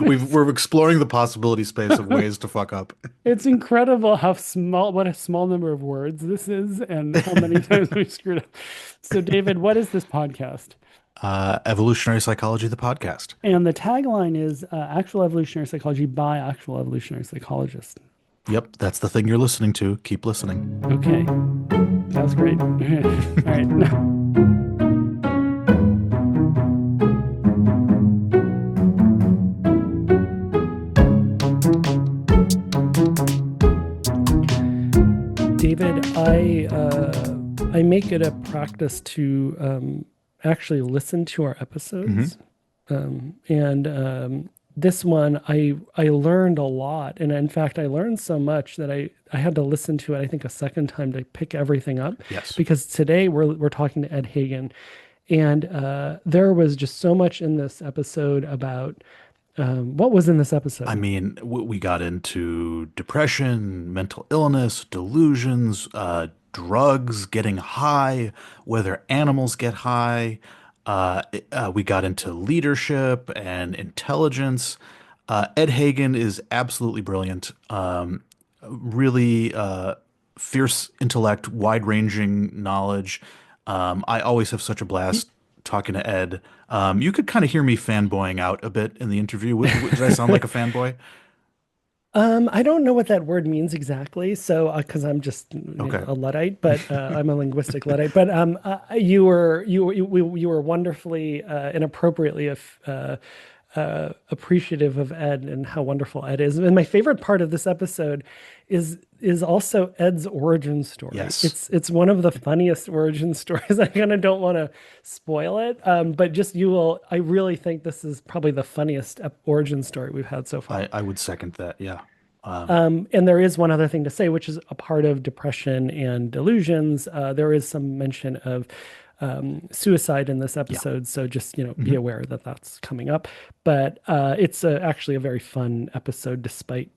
We're exploring the possibility space of ways to fuck up. It's incredible what a small number of words this is, and how many times we've screwed up. So, David, what is this podcast? Evolutionary Psychology, the podcast. And the tagline is actual evolutionary psychology by actual evolutionary psychologists. Yep, that's the thing you're listening to. Keep listening. Okay, that was great. All right. David, I make it a practice to actually listen to our episodes, and this one I learned a lot, and in fact I learned so much that I had to listen to it I think a second time to pick everything up. Yes. Because today we're talking to Ed Hagen, and there was just so much in this episode about what was in this episode. I mean, we got into depression, mental illness, delusions, drugs, getting high, whether animals get high. We got into leadership and intelligence. Ed Hagen is absolutely brilliant. Really fierce intellect, wide-ranging knowledge. I always have such a blast talking to Ed. You could kind of hear me fanboying out a bit in the interview. Did I sound like a fanboy? I don't know what that word means exactly, so because I'm just Okay. a Luddite, but I'm a linguistic Luddite. But you were wonderfully and appropriately appreciative of Ed and how wonderful Ed is. And my favorite part of this episode is also Ed's origin story. Yes. It's one of the funniest origin stories. I kind of don't want to spoil it, but just you will. I really think this is probably the funniest origin story we've had so far. I would second that. Yeah. And there is one other thing to say, which is a part of depression and delusions. There is some mention of suicide in this Yeah. episode, so just be aware that that's coming up. But it's actually a very fun episode, despite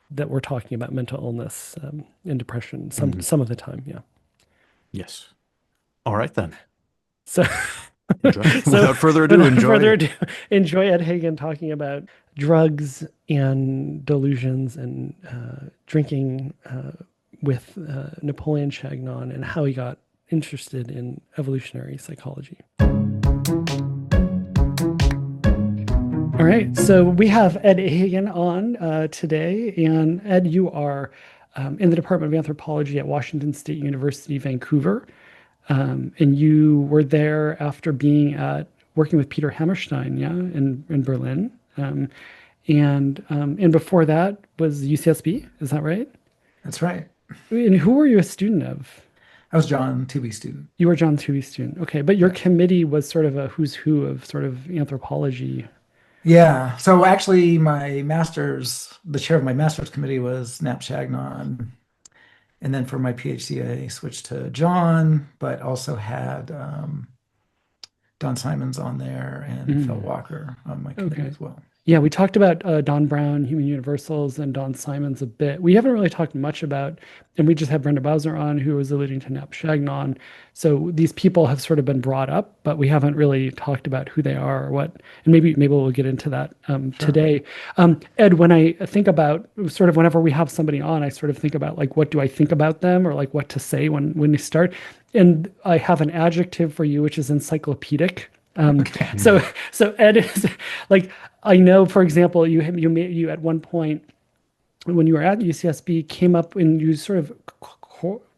that we're talking about mental illness and depression some of the time. Yeah. Yes. All right then. So Enjoy. so Without further ado, without enjoy. further ado, enjoy Ed Hagen talking about drugs and delusions and drinking with Napoleon Chagnon and how he got interested in evolutionary psychology. All right, so we have Ed Hagen on today, and Ed, you are in the Department of Anthropology at Washington State University, Vancouver, and you were there after working with Peter Hammerstein, yeah, in Berlin, and before that was UCSB, is that right? That's right. And who were you a student of? I was John Tooby student. You were John Toohey's student, okay, but your committee was sort of a who's who of sort of anthropology. Yeah. So actually, the chair of my master's committee was Nap Shagnon. And then for my PhD, I switched to John, but also had Don Simons on there and Phil Walker on my committee Okay. as well. Yeah, we talked about Don Brown, Human Universals, and Don Simons a bit. We haven't really talked much about, and we just had Brenda Bowser on, who was alluding to Nap Shagnon. So these people have sort of been brought up, but we haven't really talked about who they are or what. And maybe we'll get into that today. Ed, when I think about sort of whenever we have somebody on, I sort of think about like what do I think about them or like what to say when you start. And I have an adjective for you, which is encyclopedic. Okay. So Ed is like, I know, for example, you at one point when you were at UCSB came up and you sort of,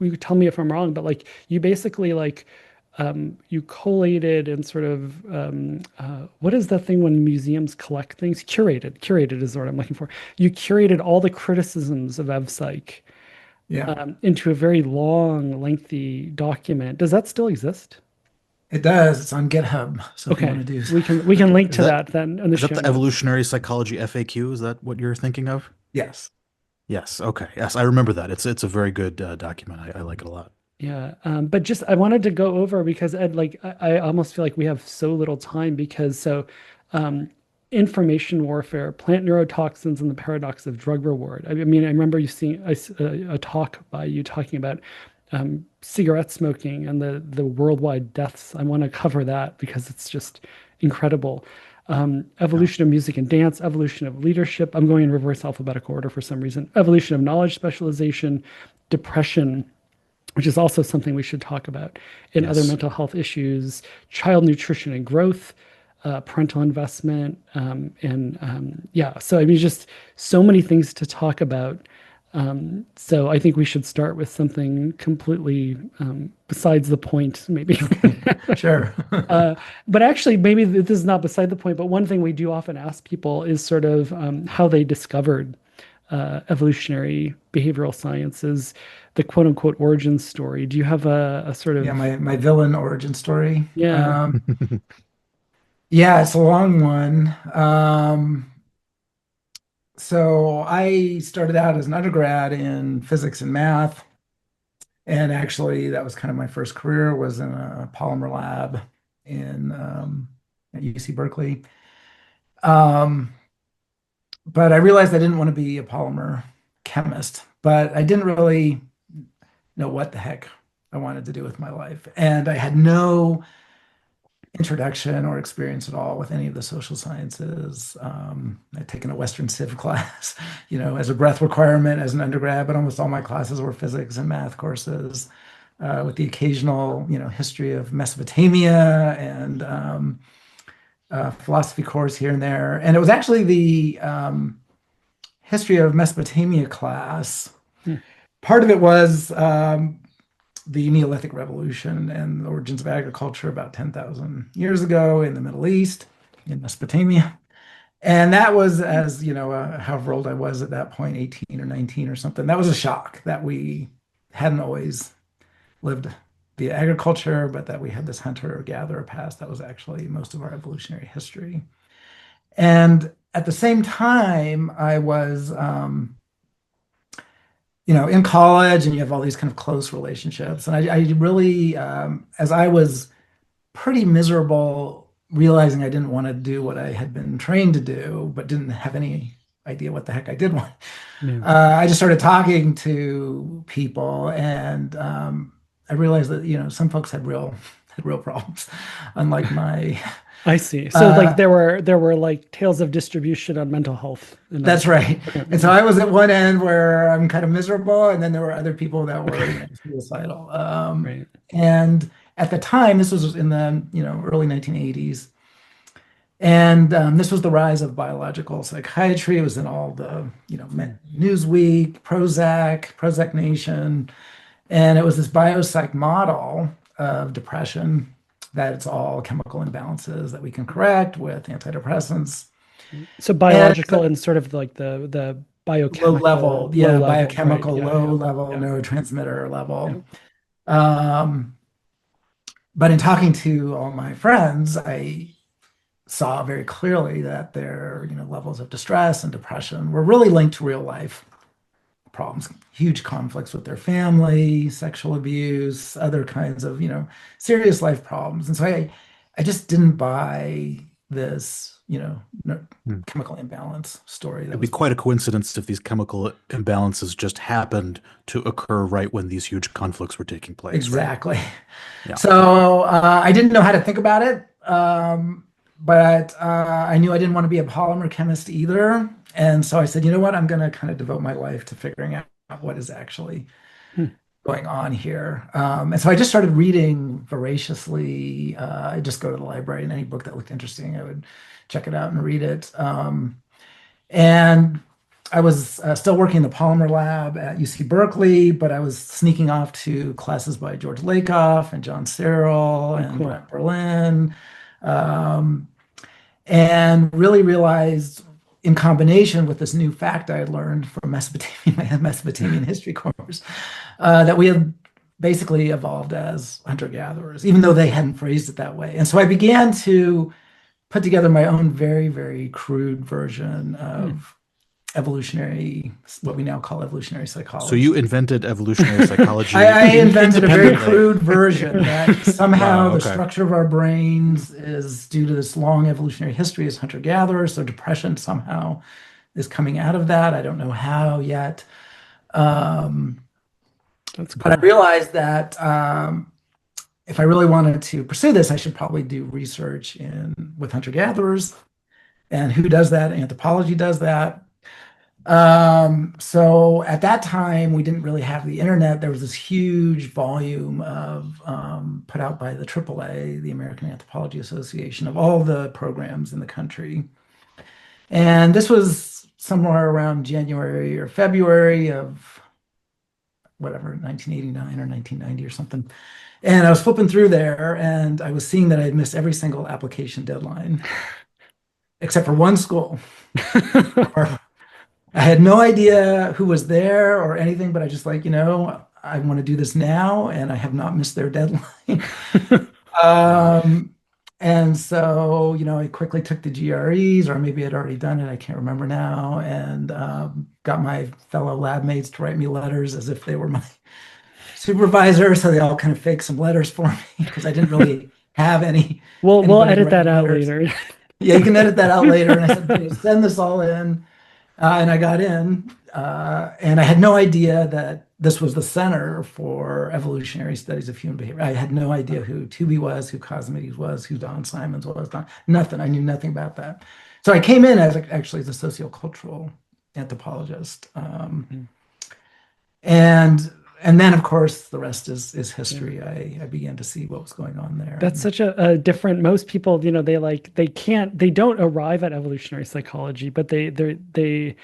you tell me if I'm wrong, but like you basically like you collated and sort of what is that thing when museums collect things? Curated is the word I'm looking for. You curated all the criticisms of EvPsych Yeah, into a very long, lengthy document. Does that still exist? it does. It's on GitHub. So if you Okay, want to do, we can link Is to that that then in the is that show the notes. Evolutionary Psychology FAQ? Is that what you're thinking of? yes. Yes. Okay. Yes, I remember that. It's a very good document. I like it a lot. Yeah, but just I wanted to go over because Ed, like I almost feel like we have so little time because um, information warfare, plant neurotoxins, and the paradox of drug reward. I mean, I remember you seeing a talk by you talking about cigarette smoking and the worldwide deaths. I want to cover that because it's just incredible. evolution of music and dance, evolution of leadership. I'm going in reverse alphabetical order for some reason. Evolution of knowledge specialization, depression, which is also something we should talk about, and other Yes. mental health issues, child nutrition and growth, parental investment, and yeah. So I mean, just so many things to talk about. So I think we should start with something completely besides the point, maybe. Sure. But actually, maybe this is not beside the point. But one thing we do often ask people is sort of how they discovered evolutionary behavioral sciences, the quote unquote origin story. Do you have a sort Yeah, of, my villain origin story. yeah, Yeah, it's a long one. So I started out as an undergrad in physics and math, and actually that was kind of my first career was in a polymer lab in at UC Berkeley. Um, but I realized I didn't want to be a polymer chemist, but I didn't really know what the heck I wanted to do with my life, and I had no introduction or experience at all with any of the social sciences. I'd taken a Western Civ class, as a breadth requirement as an undergrad, but almost all my classes were physics and math courses, with the occasional, history of Mesopotamia and philosophy course here and there. And it was actually the history of Mesopotamia class. Part of it was the Neolithic Revolution and the origins of agriculture about 10,000 years ago in the Middle East, in Mesopotamia. And that was, as however old I was at that point, 18 or 19 or something, that was a shock that we hadn't always lived via agriculture, but that we had this hunter-gatherer past that was actually most of our evolutionary history. And at the same time, I was in college, and you have all these kind of close relationships. And I really, as I was pretty miserable, realizing I didn't want to do what I had been trained to do, but didn't have any idea what the heck I did want. yeah. I just started talking to people, and I realized that some folks had real problems, unlike my. I see. So like there were like tales of distribution on mental health. That's right. Okay. And so I was at one end where I'm kind of miserable, and then there were other people that were suicidal. Right. And at the time, this was in the early 1980s, and this was the rise of biological psychiatry. It was in all the Newsweek, Prozac Nation, and it was this biopsych model of depression, that it's all chemical imbalances that we can correct with antidepressants. So biological and sort of like the biochemical, Low level, yeah, low level, biochemical, right? Yeah, low yeah, level yeah. neurotransmitter level. But in talking to all my friends, I saw very clearly that their levels of distress and depression were really linked to real life problems, huge conflicts with their family, sexual abuse, other kinds of serious life problems. And so I just didn't buy this chemical imbalance story. It'd be quite a coincidence if these chemical imbalances just happened to occur right when these huge conflicts were taking place. Right? Exactly. Yeah. So I didn't know how to think about it, but I knew I didn't want to be a polymer chemist either. And so I said, you know what, I'm going to kind of devote my life to figuring out what is actually going on here. And so I just started reading voraciously. I just go to the library, and any book that looked interesting, I would check it out and read it. And I was still working in the polymer lab at UC Berkeley, but I was sneaking off to classes by George Lakoff and John Searle and cool. Brent Berlin, and really realized, in combination with this new fact I had learned from my Mesopotamian history course, that we had basically evolved as hunter-gatherers, even though they hadn't phrased it that way. And so I began to put together my own very, very crude version of what we now call evolutionary psychology. So you invented evolutionary psychology. I invented a very independently. crude version that somehow Wow, the okay. structure of our brains is due to this long evolutionary history as hunter-gatherers. So depression somehow is coming out of that. I don't know how yet. That's But I cool. realized that if I really wanted to pursue this, I should probably do research with hunter-gatherers. And who does that? Anthropology does that. So at that time, we didn't really have the internet. There was this huge volume of put out by the AAA, the American Anthropology Association, of all the programs in the country. And this was somewhere around January or February of whatever, 1989 or 1990 or something. And I was flipping through there and I was seeing that I had missed every single application deadline, except for one school. I had no idea who was there or anything, but I just like, I want to do this now and I have not missed their deadline. Wow. Um, and so, I quickly took the GREs, or maybe I'd already done it. I can't remember now. And got my fellow lab mates to write me letters as if they were my supervisor. So they all kind of faked some letters for me because I didn't really have We'll anybody to edit write that me out letters. later. Yeah, you can edit that out later. And I said, "Okay, send this all in." And I got in, and I had no idea that this was the center for evolutionary studies of human behavior. I had no idea who Tooby was, who Cosmides was, who Don Simons was. Nothing. I knew nothing about that. So I came in actually as a sociocultural anthropologist, and and then of course the rest is Yeah. history. I began to see what was going on there. That's such a different, most people, they don't arrive at evolutionary psychology, but they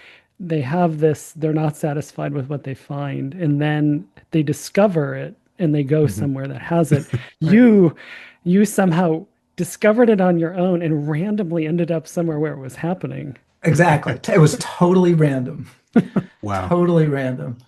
have this, they're not satisfied with what they find, and then they discover it and they go Mhm. somewhere that has it. Right. You somehow discovered it on your own and randomly ended up somewhere where it was happening. Exactly. It was totally random. Wow. Totally random.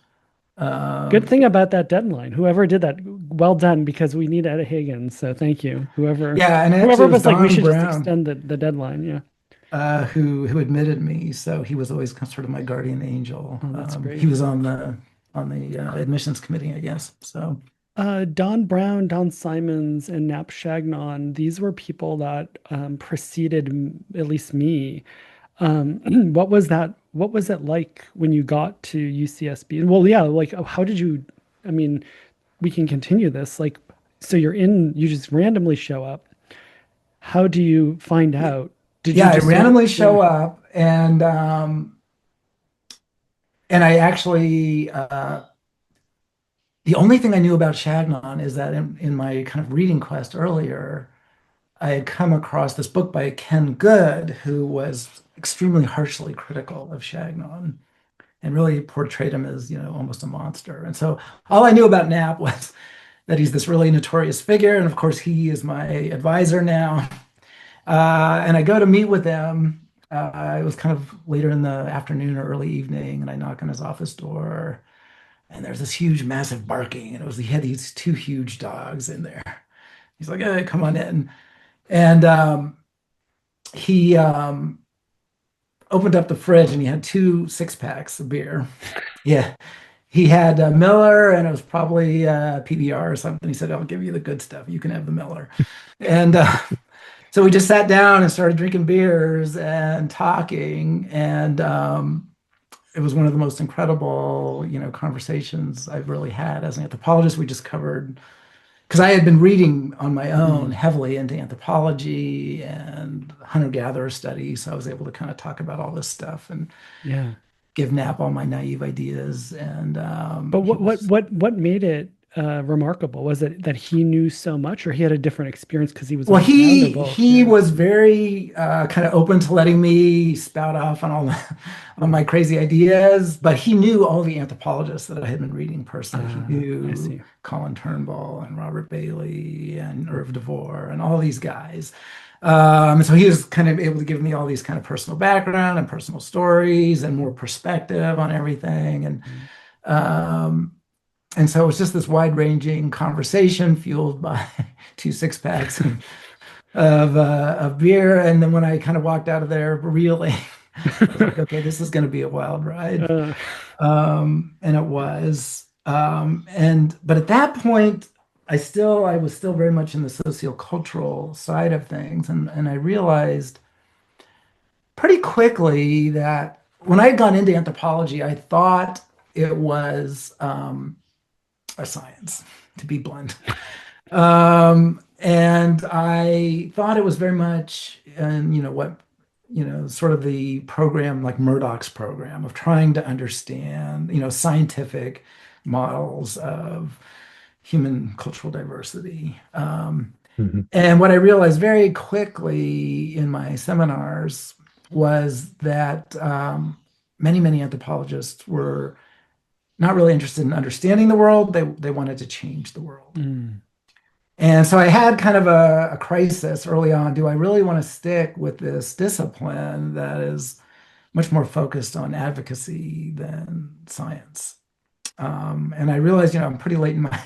Good Um, thing about that deadline. Whoever did that, well done, because we need Ed Hagen. So thank you. Yeah, and actually Whoever it was was like, we Don should just Brown extend the deadline. Yeah. who admitted me. So he was always sort of my guardian angel. Oh, that's He great. was on the admissions committee, I guess. So Don Brown, Don Simons, and Nap Shagnon, these were people that preceded at least me. What was that? What was it like when you got to UCSB? Well, yeah, like how did you, I mean, we can continue this. Like, so you just randomly show up. How do you find out? Did you yeah, I just sort of, randomly yeah. show up and I actually the only thing I knew about Chagnon is that in my kind of reading quest earlier, I had come across this book by Ken Good, who was extremely harshly critical of Chagnon and really portrayed him as, almost a monster. And so all I knew about Knapp was that he's this really notorious figure. And of course, he is my advisor now. And I go to meet with him. It was kind of later in the afternoon or early evening, and I knock on his office door, and there's this huge, massive barking, and he had these two huge dogs in there. He's like, "Hey, come on in," and he opened up the fridge, and he had two six-packs of beer. Yeah, he had Miller, and it was probably PBR or something. He said, "I'll give you the good stuff. You can have the Miller," and so we just sat down and started drinking beers and talking, and it was one of the most incredible, conversations I've really had as an anthropologist. We just covered because I had been reading on my own Mhm. heavily into anthropology and hunter-gatherer studies, so I was able to kind of talk about all this stuff and Yeah. give Knapp all my naive ideas. And But he what what was what what made it remarkable? Was it that he knew so much, or he had a different experience because he was Well, on the ground, or he both? he Yeah. was very kind of open to letting me spout off on on my Mhm. crazy ideas, but he knew all the anthropologists that I had been reading personally. He I knew see. Colin Turnbull and Robert Bailey and Irv DeVore and all these guys. So he was kind of able to give me all these kind of personal background and personal stories and more perspective on everything. Mhm. Um, and so it was just this wide-ranging conversation fueled by two six packs of beer. And then when I kind of walked out of there reeling, I was like, okay, this is going to be a wild ride. Uh, And it was. But at that point, I was still very much in the sociocultural side of things. And I realized pretty quickly that when I had gone into anthropology, I thought it was a science, to be blunt. And I thought it was very much, and what sort of the program like Murdoch's program of trying to understand, scientific models of human cultural diversity. Mhm. And what I realized very quickly in my seminars was that many, many anthropologists were not really interested in understanding the world. They wanted to change the world. Mm. And so I had kind of a crisis early on. Do I really want to stick with this discipline that is much more focused on advocacy than science? And I realized, I'm pretty late in my,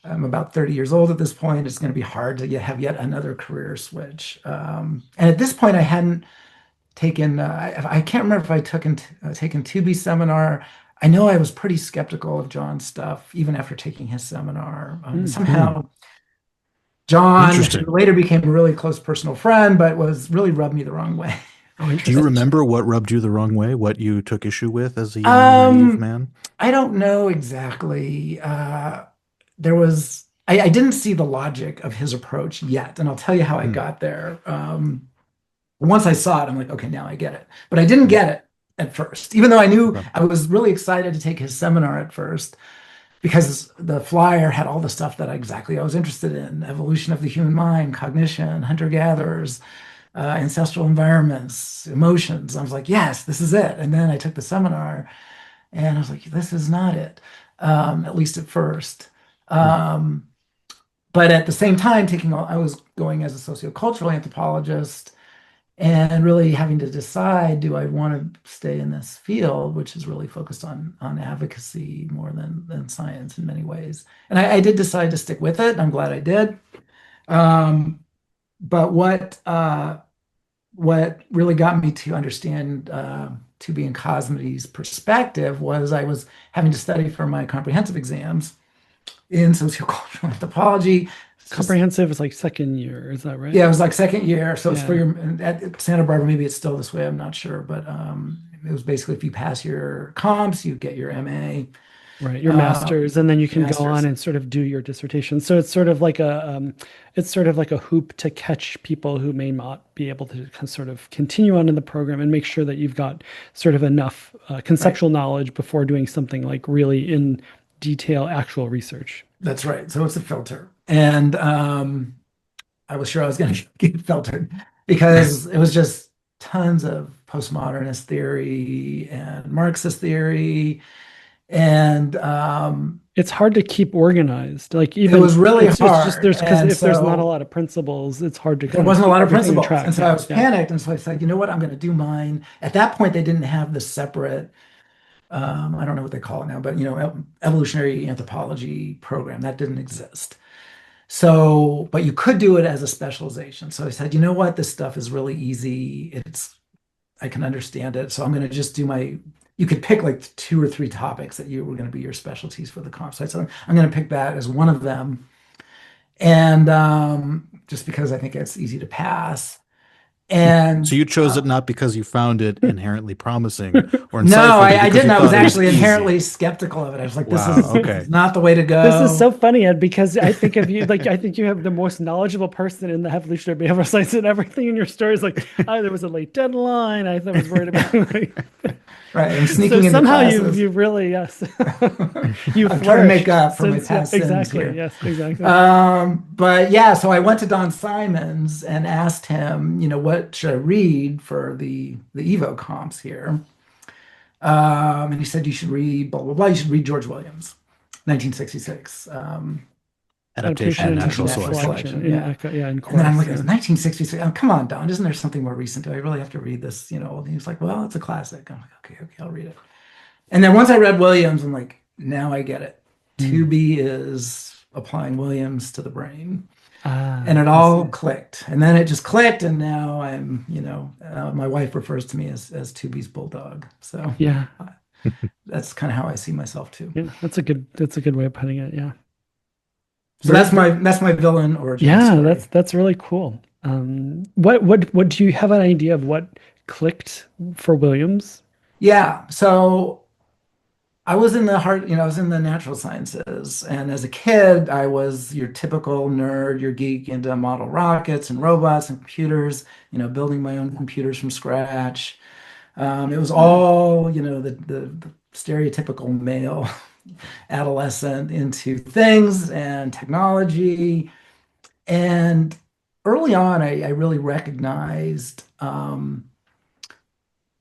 I'm about 30 years old at this point. It's going to be hard to have yet another career switch. And at this point, I hadn't taken, I can't remember if I taken 2B seminar. I know I was pretty skeptical of John's stuff, even after taking his seminar. Mm. Hmm. Somehow, John, who Interesting. later became a really close personal friend, but was really rubbed me the wrong way. Oh, Do you interesting. remember what rubbed you the wrong way? What you took issue with as a young, naive Um, man? I don't know exactly. There was, I didn't see the logic of his approach yet, and I'll tell you how I Hmm. got there. Once I saw it, I'm like, okay, now I get it. But I didn't get it at first, even though I knew Okay. I was really excited to take his seminar at first because the flyer had all the stuff that I was interested in: evolution of the human mind, cognition, hunter-gatherers, ancestral environments, emotions. I was like, yes, this is it. And then I took the seminar and I was like, this is not it, at least at first. Hmm. Um, but at the same time, I was going as a sociocultural anthropologist and really having to decide, do I want to stay in this field, which is really focused on advocacy more than science in many ways. And I did decide to stick with it. And I'm glad I did. Um, but what really got me to understand to be in Cosme's perspective was I was having to study for my comprehensive exams in sociocultural anthropology. It's just Comprehensive is like second year, is that right? yeah, it was like second year. So it's for Yeah. your at Santa Barbara, maybe it's still this way, I'm not sure. But it was basically if you pass your comps, you get your MA, Right, your master's, and then you can go on master's. and sort of do your dissertation. So it's sort of like a hoop to catch people who may not be able to sort of continue on in the program and make sure that you've got sort of enough Right. conceptual knowledge before doing something like really in detail actual research. That's right. So it's a filter. And I was sure I was going to get filtered because it was just tons of postmodernist theory and Marxist theory. And It's hard to keep organized. Like it even was really it's just hard. there's because And if there's not a so lot of principles, it's hard to there kind of wasn't a keep lot of everything in principles. track. And so I Yeah, was yeah. panicked. And so I said, you know what? I'm going to do mine. At that point, they didn't have the separate, I don't know what they call it now, but evolutionary anthropology program that didn't exist. So, but you could do it as a specialization. So I said, you know what? This stuff is really easy. I can understand it. So I'm going to just do you could pick like two or three topics that you were going to be your specialties for the comp. So I said, I'm going to pick that as one of them. And just because I think it's easy to pass. So And you chose it not because you found it inherently promising or no, insightful, but I because didn't. you I was thought it was actually easy. inherently skeptical of it. I was like, Wow. this Okay. is not the way to This is so go. funny, Ed, because I think of you like I think you have the most knowledgeable person in the evolutionary behavioral science, and everything in your story is like, oh, there was a late deadline. I was worried about like, Right. I'm so sneaking into somehow you've classes. you've really yes you I'm trying to make flourished up for my since yeah, past sins exactly. here. Yes, exactly. But yeah, so I went to Don Simons and asked him, what should I read for the Evo comps here? And he said you should read blah blah blah. You should read George Williams, 1966, Adaptation Adaptation and and Adaptation natural and Natural selection. selection Selection. in Yeah. yeah, in And then I'm course. like, Yeah. 1966. Oh, come on, Don. Isn't there something more recent? Do I really have to read this? And he was like, well, it's a classic. I'm like, okay, okay, I'll read it. And then once I read Williams, I'm like, now I get it. Mm. 2B is applying Williams to the brain. And Ah, it I all see. clicked. And then it just clicked. And now my wife refers to me as 2B's bulldog. So Yeah. uh, that's kind of how I see myself too. Yeah. That's a good way of putting it. Yeah. So Very, very that's my villain origin yeah, story. that's really cool. What do you have an idea of what clicked for Williams? Yeah. So I was in the heart, I was in the natural sciences. And as a kid, I was your typical nerd, your geek into model rockets and robots and computers, building my own computers from scratch. It was all, the stereotypical male adolescent into things and technology. And early on, I really recognized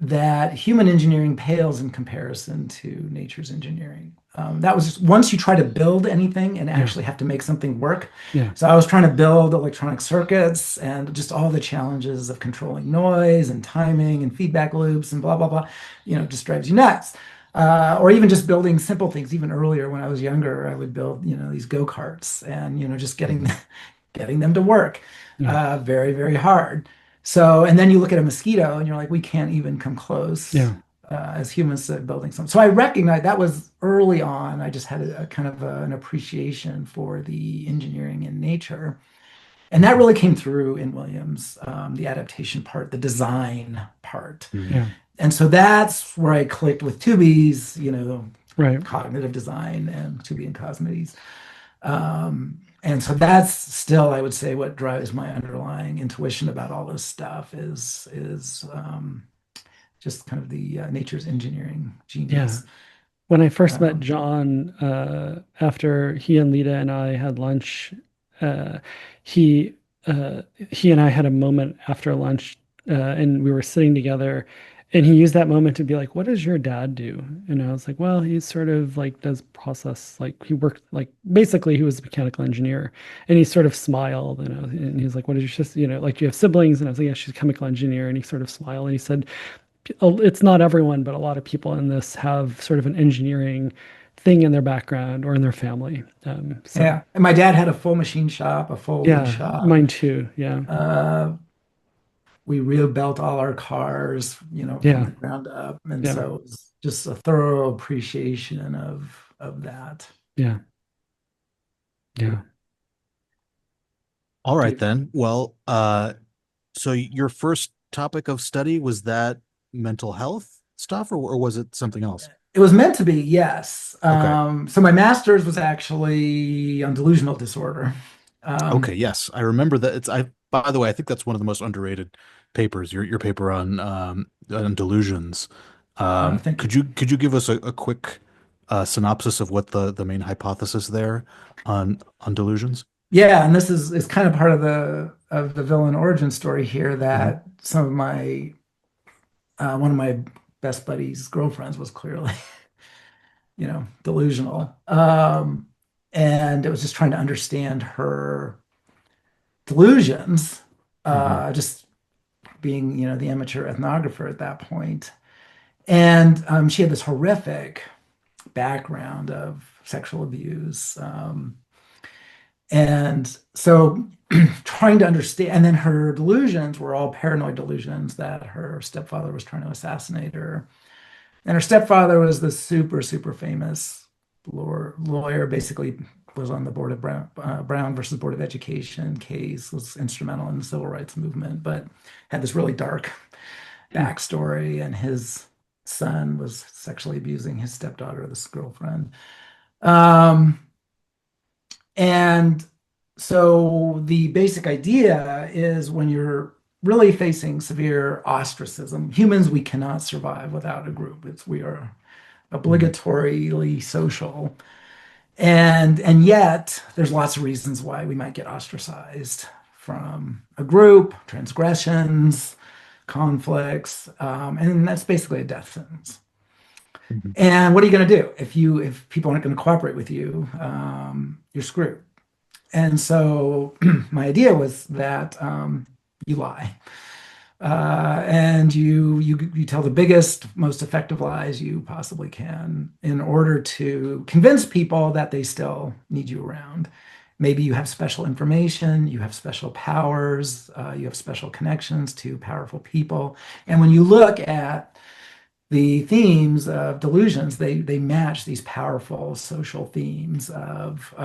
that human engineering pales in comparison to nature's engineering. That was just, once you try to build anything and Yeah. actually have to make something work. Yeah. So I was trying to build electronic circuits and just all the challenges of controlling noise and timing and feedback loops and blah, blah, blah, just drives you nuts. Or even just building simple things. Even earlier when I was younger, I would build, these go-karts and, just getting them to work. Yeah. Very, very hard. So, and then you look at a mosquito and you're like, we can't even come close Yeah. as humans to building something. So I recognized that was early on. I just had a kind of an appreciation for the engineering in nature. And that really came through in Williams, the adaptation part, the design part. Mhm. Yeah. And so that's where I clicked with Tubi's, Right. cognitive design and Tubi and Cosmides. And so that's still, I would say, what drives my underlying intuition about all this stuff is just kind of the nature's engineering Yeah. genius. When I first met Um, John, after he and Lita and I had lunch, uh, he he and I had a moment after lunch, and we were sitting together, and he used that moment to be like, "What does your dad do?" And I was like, "Well, he sort of like does process, like he worked like basically he was a mechanical engineer," and he sort of smiled, and he's like, "What is your sister? Like do you have siblings?" And I was like, "Yeah, she's a chemical engineer," and he sort of smiled and he said, it's not everyone, but a lot of people in this have sort of an engineering thing in their background or in their family. So yeah. And my dad had a full machine shop, a full wood yeah, shop. mine too. Yeah, Uh, we rebuilt all our cars, from yeah, the ground up. And yeah, so it's just a thorough appreciation of that. yeah, yeah. All right Dave, then. Well, so your first topic of study was that mental health stuff, or was it something else? it was meant to be, yes. Okay. So my master's was actually on delusional disorder. Okay. Um, Yes, I remember that. By the way, I think that's one of the most underrated papers. Your paper on delusions. thank you. Could you give us a quick synopsis of what the main hypothesis there on delusions? Yeah, and this is kind of part of the villain origin story here Hmm. that some of my one of my best buddies' girlfriends was clearly, delusional. And it was just trying to understand her delusions, Hmm. just being, the amateur ethnographer at that point. And she had this horrific background of sexual abuse. And so trying to understand, and then her delusions were all paranoid delusions that her stepfather was trying to assassinate her. And her stepfather was the super, super famous lawyer, basically was on the board of Brown versus Board of Education case, was instrumental in the civil rights movement, but had this really dark Hmm. backstory. And his son was sexually abusing his stepdaughter, this girlfriend. Um, and so the basic idea is when you're really facing severe ostracism, humans, we cannot survive without a group. We are Hmm. obligatorily social. And yet there's lots of reasons why we might get ostracized from a group, transgressions, conflicts, and that's basically a death sentence. Hmm. And what are you going to do if people aren't going to cooperate with you? You're screwed. And so my idea was that you lie. And you tell the biggest, most effective lies you possibly can in order to convince people that they still need you around. Maybe you have special information, you have special powers, you have special connections to powerful people. And when you look at the themes of delusions, they match these powerful social themes of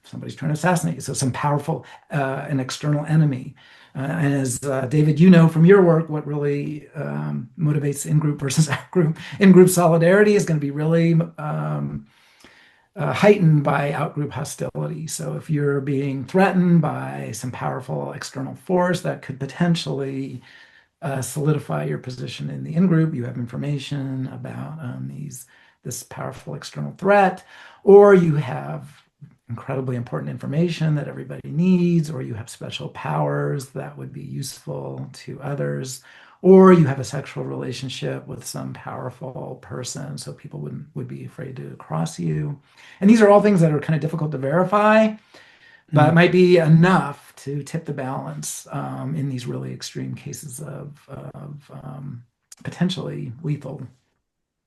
somebody's trying to assassinate you. So some powerful, an external enemy. And as David, you know from your work, what really motivates in-group versus out-group. In-group solidarity is going to be really heightened by out-group hostility. So if you're being threatened by some powerful external force that could potentially solidify your position in the in-group, you have information about this powerful external threat, or you have incredibly important information that everybody needs, or you have special powers that would be useful to others, or you have a sexual relationship with some powerful person, so people would be afraid to cross you. And these are all things that are kind of difficult to verify, but it might be enough to tip the balance in these really extreme cases of potentially lethal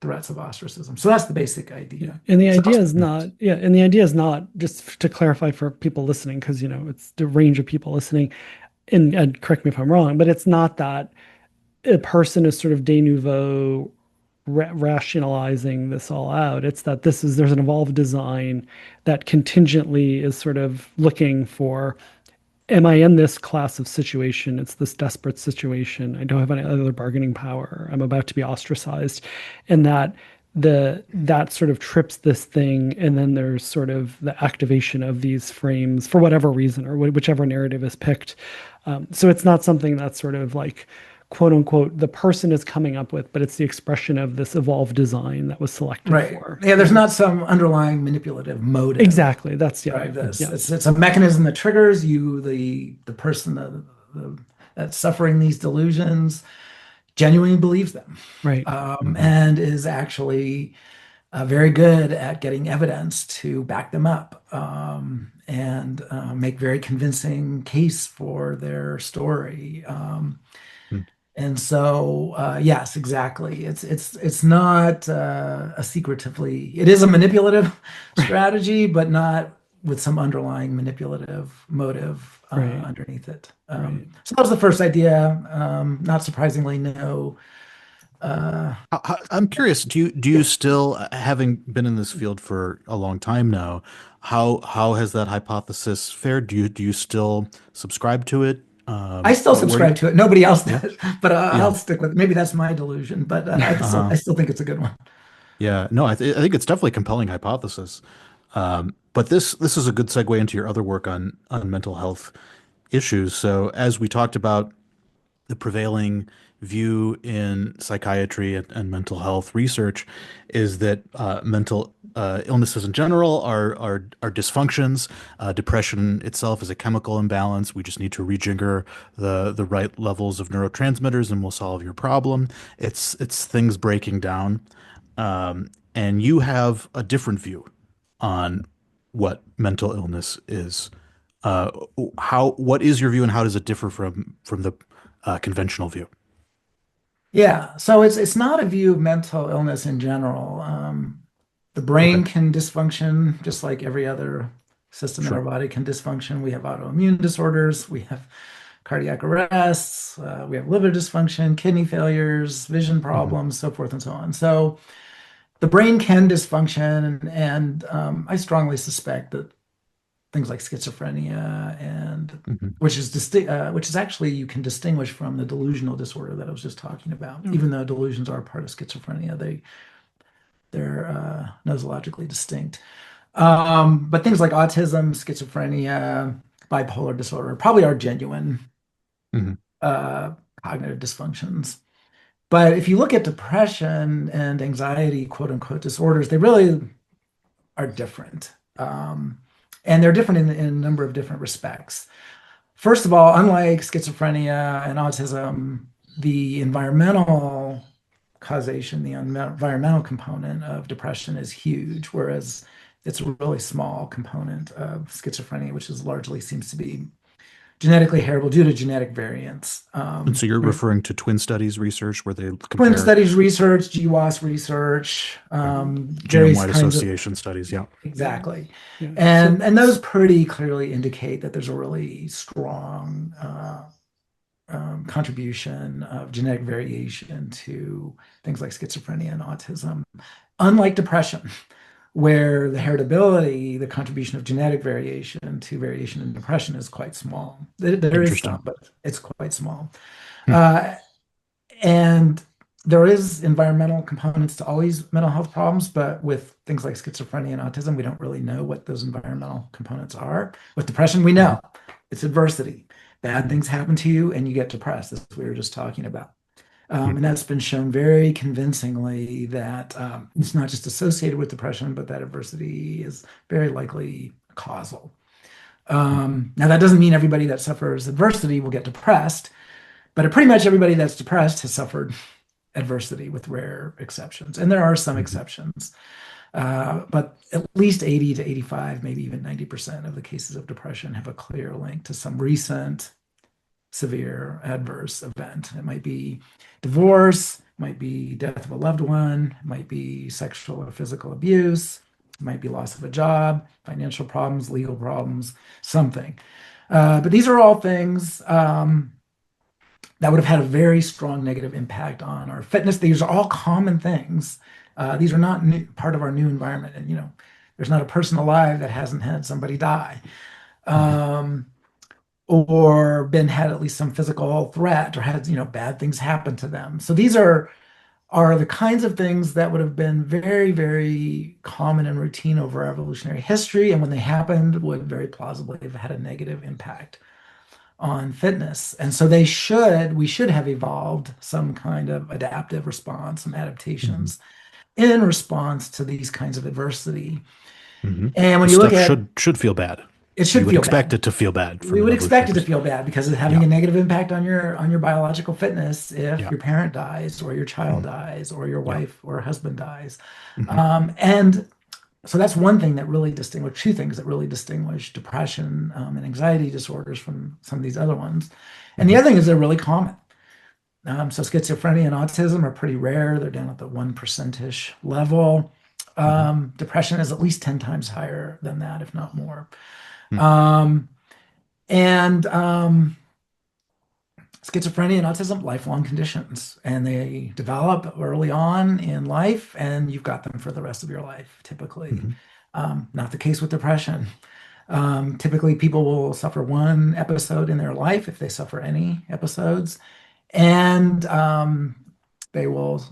threats of ostracism. So that's the basic idea. And the idea is not, and the idea is not, just to clarify for people listening, because it's the range of people listening, and correct me if I'm wrong, but it's not that a person is sort of de nouveau rationalizing this all out. It's that there's an evolved design that contingently is sort of looking for, am I in this class of situation? It's this desperate situation. I don't have any other bargaining power. I'm about to be ostracized. And that sort of trips this thing. And then there's sort of the activation of these frames for whatever reason, or whichever narrative is picked. So it's not something that's sort of like, quote unquote, the person is coming up with, but it's the expression of this evolved design that was selected for. Yeah, there's not some underlying manipulative motive. Exactly. That's It's a mechanism that triggers you, the person that's suffering these delusions, genuinely believes them, right, and is actually very good at getting evidence to back them up, and make very convincing case for their story. And so, yes, exactly. It's not a secretively. It is a manipulative strategy, but not with some underlying manipulative motive underneath it. So that was the first idea. Not surprisingly, no. I'm curious. Do you still, having been in this field for a long time now, how has that hypothesis fared? Do you still subscribe to it? I still subscribe to it. Nobody else does, but I'll stick with it. Maybe that's my delusion, but I still think it's a good one. Yeah, no, I think it's definitely a compelling hypothesis. But this is a good segue into your other work on mental health issues. So as we talked about, the prevailing view in psychiatry and mental health research is that mental illnesses in general are dysfunctions. Depression itself is a chemical imbalance. We just need to rejigger the right levels of neurotransmitters, and we'll solve your problem. It's things breaking down, and you have a different view on what mental illness is. What is your view, and how does it differ from the conventional view? Yeah, so it's not a view of mental illness in general. The brain can dysfunction just like every other system in our body can dysfunction. We have autoimmune disorders, we have cardiac arrests, we have liver dysfunction, kidney failures, vision problems, so forth and so on. So the brain can dysfunction, and I strongly suspect that things like schizophrenia and which is actually, you can distinguish from the delusional disorder that I was just talking about. Even though delusions are a part of schizophrenia, they're nosologically distinct. But things like autism, schizophrenia, bipolar disorder probably are genuine cognitive dysfunctions. But if you look at depression and anxiety, quote unquote, disorders, they really are different. And they're different in a number of different respects. First of all, unlike schizophrenia and autism, the environmental causation, the environmental component of depression is huge, whereas it's a really small component of schizophrenia, which largely seems to be genetically heritable due to genetic variants. And so you're referring to twin studies research where they compare twin studies research, GWAS research, genome-wide association studies. Yeah, exactly. Yeah. And those pretty clearly indicate that there's a really strong contribution of genetic variation to things like schizophrenia and autism. Unlike depression, where the heritability, the contribution of genetic variation to variation in depression is quite small. There is Interesting. some, but it's quite small. Hmm. Uh, and there is environmental components to all these mental health problems, but with things like schizophrenia and autism, we don't really know what those environmental components are. With depression, we Mhm. know it's adversity. Bad things happen to you and you get depressed, as we were just talking about. Hmm. And that's been shown very convincingly that it's not just associated with depression, but that adversity is very likely causal. Now, that doesn't mean everybody that suffers adversity will get depressed, but pretty much everybody that's depressed has suffered adversity with rare exceptions. And there are some Hmm. exceptions, but at least 80 to 85, maybe even 90% of the cases of depression have a clear link to some recent severe adverse event. It might be divorce, might be death of a loved one, might be sexual or physical abuse, might be loss of a job, financial problems, legal problems, something. But these are all things that would have had a very strong negative impact on our fitness. These are all common things. These are not part of our new environment. And, there's not a person alive that hasn't had somebody die. Hmm. Um, or been had at least some physical threat or had bad things happen to them. So these are the kinds of things that would have been very, very common and routine over evolutionary history, and when they happened would very plausibly have had a negative impact on fitness. And so we should have evolved some kind of adaptive response, some Hmm. adaptations in response to these kinds of adversity. Hmm. And when This you look stuff at should feel bad. it, You should would feel expect bad. it to feel bad We from an would expect evolutionary it to perspective. feel bad because it's having Yeah. a negative impact on your biological fitness if Yeah. your parent dies or your child Mhm. dies or your Yeah. wife or husband dies. Hmm. And so that's one thing that really distinguish two things that really distinguish depression and anxiety disorders from some of these other ones. And the Hmm. other thing is they're really common. So schizophrenia and autism are pretty rare. They're down at the 1%-ish level. Hmm. Depression is at least 10 times higher than that, if not more. Hmm. Um, and Schizophrenia and autism, lifelong conditions, and they develop early on in life, and you've got them for the rest of your life, typically. Hmm. Not the case with depression. Typically, people will suffer one episode in their life if they suffer any episodes, and they will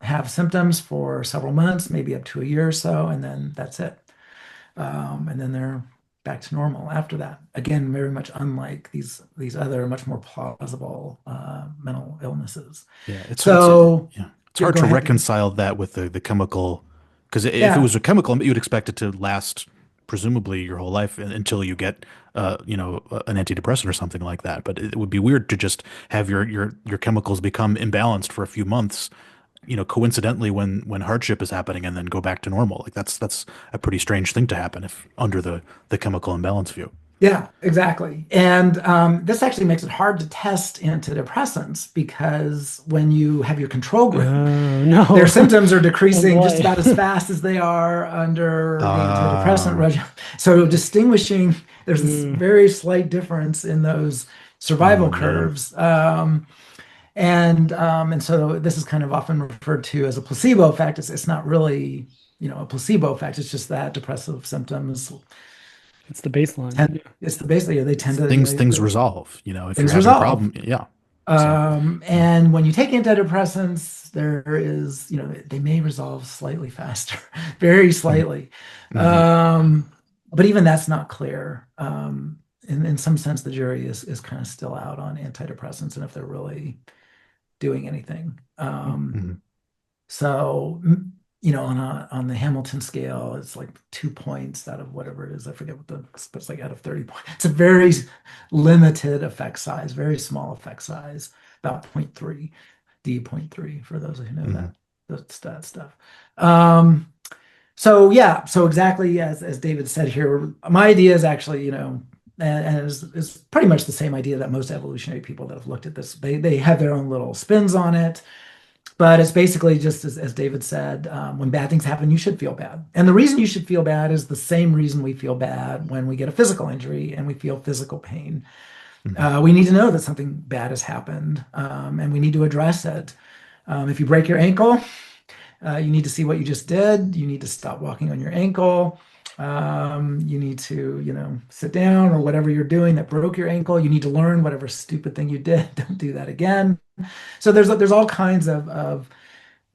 have symptoms for several months, maybe up to a year or so, and then that's it. And then they're back to normal after that. Again, very much unlike these other much more plausible mental illnesses. Yeah. It's So yeah. It's yeah, hard go to ahead. reconcile that with the chemical, because if it Yeah, was a chemical, you'd expect it to last presumably your whole life until you get an antidepressant or something like that. But it would be weird to just have your chemicals become imbalanced for a few months, coincidentally when hardship is happening and then go back to normal. Like that's a pretty strange thing to happen if under the chemical imbalance view. yeah, exactly. And this actually makes it hard to test antidepressants because when you have your control group, Oh their no. symptoms are Oh decreasing just boy. about as fast as they are under the antidepressant Uh, regimen. So distinguishing, there's this Mm, very slight difference in those oh survival man. curves. And so this is kind of often referred to as a placebo effect. It's not really, a placebo effect. It's just that depressive symptoms it's the baseline. tend, Yeah. it's basically they tend to, Things resolve, if you're things having a resolve. problem. Yeah. So, yeah. And when you take antidepressants, there is, they may resolve slightly faster, very slightly. Mm-hmm. But even that's not clear. In some sense, the jury is kind of still out on antidepressants and if they're really doing anything. Hmm. So, on the Hamilton scale, it's like 2 points out of whatever it is. I forget but it's like out of 30 points. It's a very limited effect size, very small effect size, about zero point 0.3, D 0.3 for those who know Hmm. that stuff. Um, so yeah, so exactly as David said here, my idea is actually, and is pretty much the same idea that most evolutionary people that have looked at this, they have their own little spins on it. But it's basically just as David said, when bad things happen, you should feel bad. And the reason you should feel bad is the same reason we feel bad when we get a physical injury and we feel physical pain. Mhm. We need to know that something bad has happened, and we need to address it. If you break your ankle, you need to see what you just did. You need to stop walking on your ankle. You need to, sit down or whatever you're doing that broke your ankle. You need to learn whatever stupid thing you did. Don't do that again. So there's all kinds of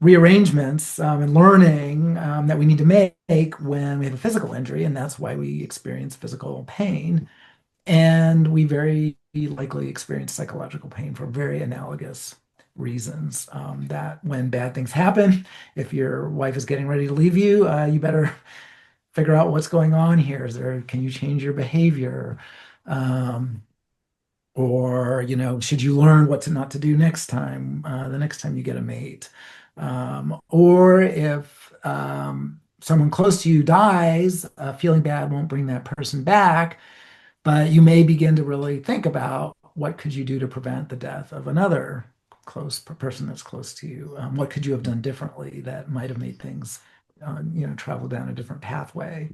rearrangements and learning that we need to make when we have a physical injury, and that's why we experience physical pain. And we very likely experience psychological pain for very analogous reasons. That when bad things happen, if your wife is getting ready to leave you, you better figure out what's going on here. Can you change your behavior? Um, or, should you learn what to not to do next time, the next time you get a mate? Or if someone close to you dies, feeling bad won't bring that person back, but you may begin to really think about what could you do to prevent the death of another close person that's close to you. What could you have done differently that might have made things, travel down a different pathway?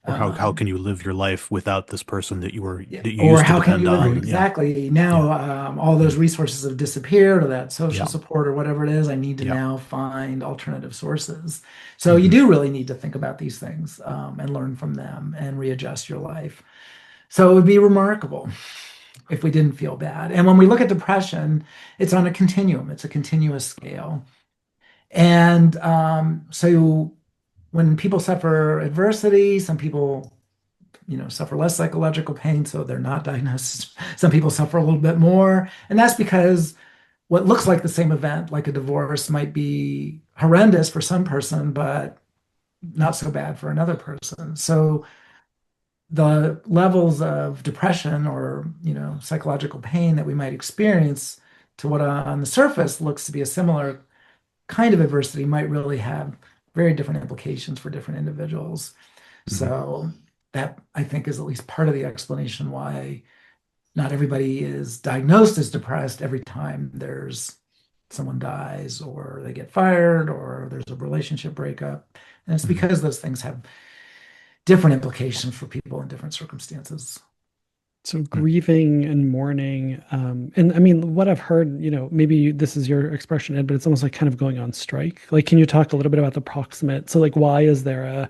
Or how Um, can you live your life without this person yeah. that you Or used to how can depend you live on? Yeah, exactly yeah, now? All those mm, resources have disappeared, or that social yeah, support, or whatever it is. I need to yeah. now find alternative sources. So you Hmm. do really need to think about these things and learn from them and readjust your life. So it would be remarkable if we didn't feel bad. And when we look at depression, it's on a continuum. It's a continuous scale. And so when people suffer adversity, some people suffer less psychological pain, so they're not diagnosed. Some people suffer a little bit more, and that's because what looks like the same event, like a divorce, might be horrendous for some person, but not so bad for another person. So the levels of depression or psychological pain that we might experience to what on the surface looks to be a similar kind of adversity might really have very different implications for different individuals. Hmm. So that I think is at least part of the explanation why not everybody is diagnosed as depressed every time there's someone dies or they get fired or there's a relationship breakup. And it's Hmm. because those things have different implications for people in different circumstances. So grieving and mourning, and I mean, what I've heard, maybe this is your expression, Ed, but it's almost like kind of going on strike. Like, can you talk a little bit about the proximate? So, like, why is there a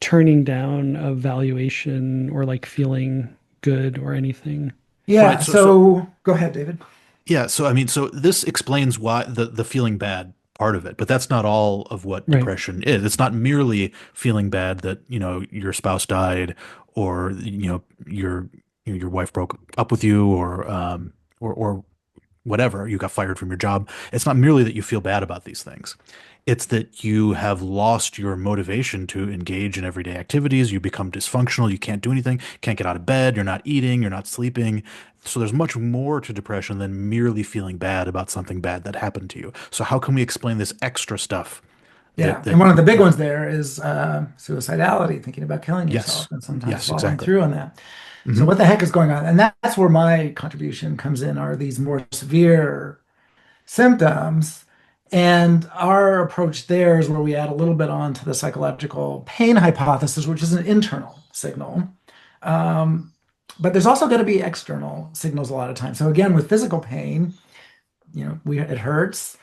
turning down of valuation or like feeling good or anything? Yeah, Right. So so go ahead, David. yeah. So I mean, so this explains why the feeling bad part of it, but that's not all of what Right. depression is. It's not merely feeling bad that, your spouse died or, your wife broke up with you or whatever, you got fired from your job. It's not merely that you feel bad about these things. It's that you have lost your motivation to engage in everyday activities. You become dysfunctional. You can't do anything, can't get out of bed. You're not eating, you're not sleeping. So there's much more to depression than merely feeling bad about something bad that happened to you. So how can we explain this extra stuff Yeah, that and one of the big yeah, ones there is suicidality, thinking about killing yes. yourself, and sometimes Yes, following exactly. through on that. So Hmm. what the heck is going on? And that's where my contribution comes in, are these more severe symptoms. And our approach there is where we add a little bit on to the psychological pain hypothesis, which is an internal signal. Um, but there's also going to be external signals a lot of times. So again, with physical pain, it hurts.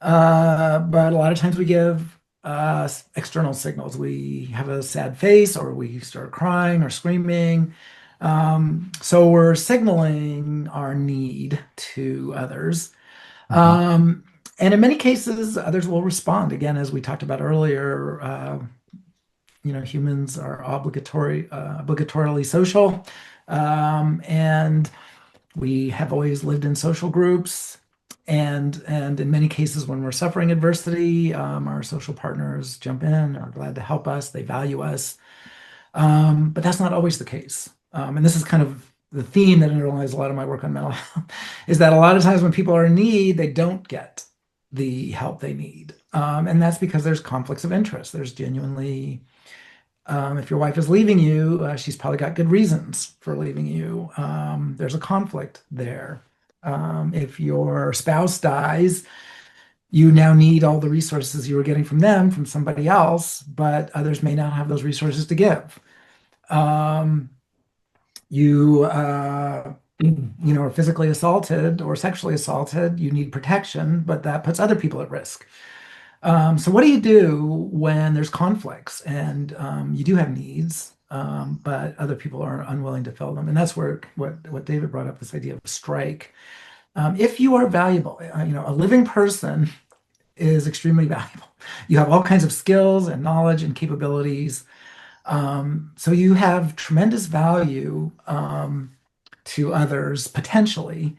But a lot of times we give external signals. We have a sad face, or we start crying or screaming. So we're signaling our need to others. Hmm. Um, and in many cases, others will respond. Again, as we talked about earlier, humans are obligatorily social. And we have always lived in social groups, and in many cases, when we're suffering adversity, our social partners jump in, are glad to help us, they value us. But that's not always the case. And this is kind of the theme that underlies a lot of my work on mental health, is that a lot of times when people are in need, they don't get the help they need. And that's because there's conflicts of interest. There's genuinely if your wife is leaving you, she's probably got good reasons for leaving you. There's a conflict there. If your spouse dies, you now need all the resources you were getting from them from somebody else, but others may not have those resources to give. Um, you are physically assaulted or sexually assaulted, you need protection, but that puts other people at risk. So what do you do when there's conflicts and you do have needs, but other people are unwilling to fill them? And that's where what David brought up, this idea of strike. If you are valuable, a living person is extremely valuable. You have all kinds of skills and knowledge and capabilities. So you have tremendous value to others potentially.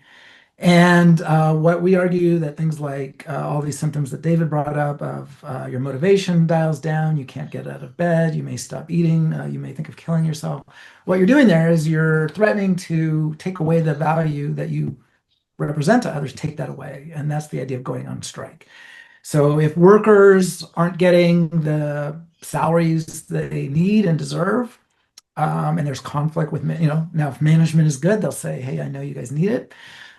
And what we argue that things like all these symptoms that David brought up of your motivation dials down, you can't get out of bed, you may stop eating, you may think of killing yourself. What you're doing there is you're threatening to take away the value that you represent to others, take that away. And that's the idea of going on strike. So if workers aren't getting the salaries they need and deserve, and there's conflict with, now if management is good, they'll say, hey, I know you guys need it.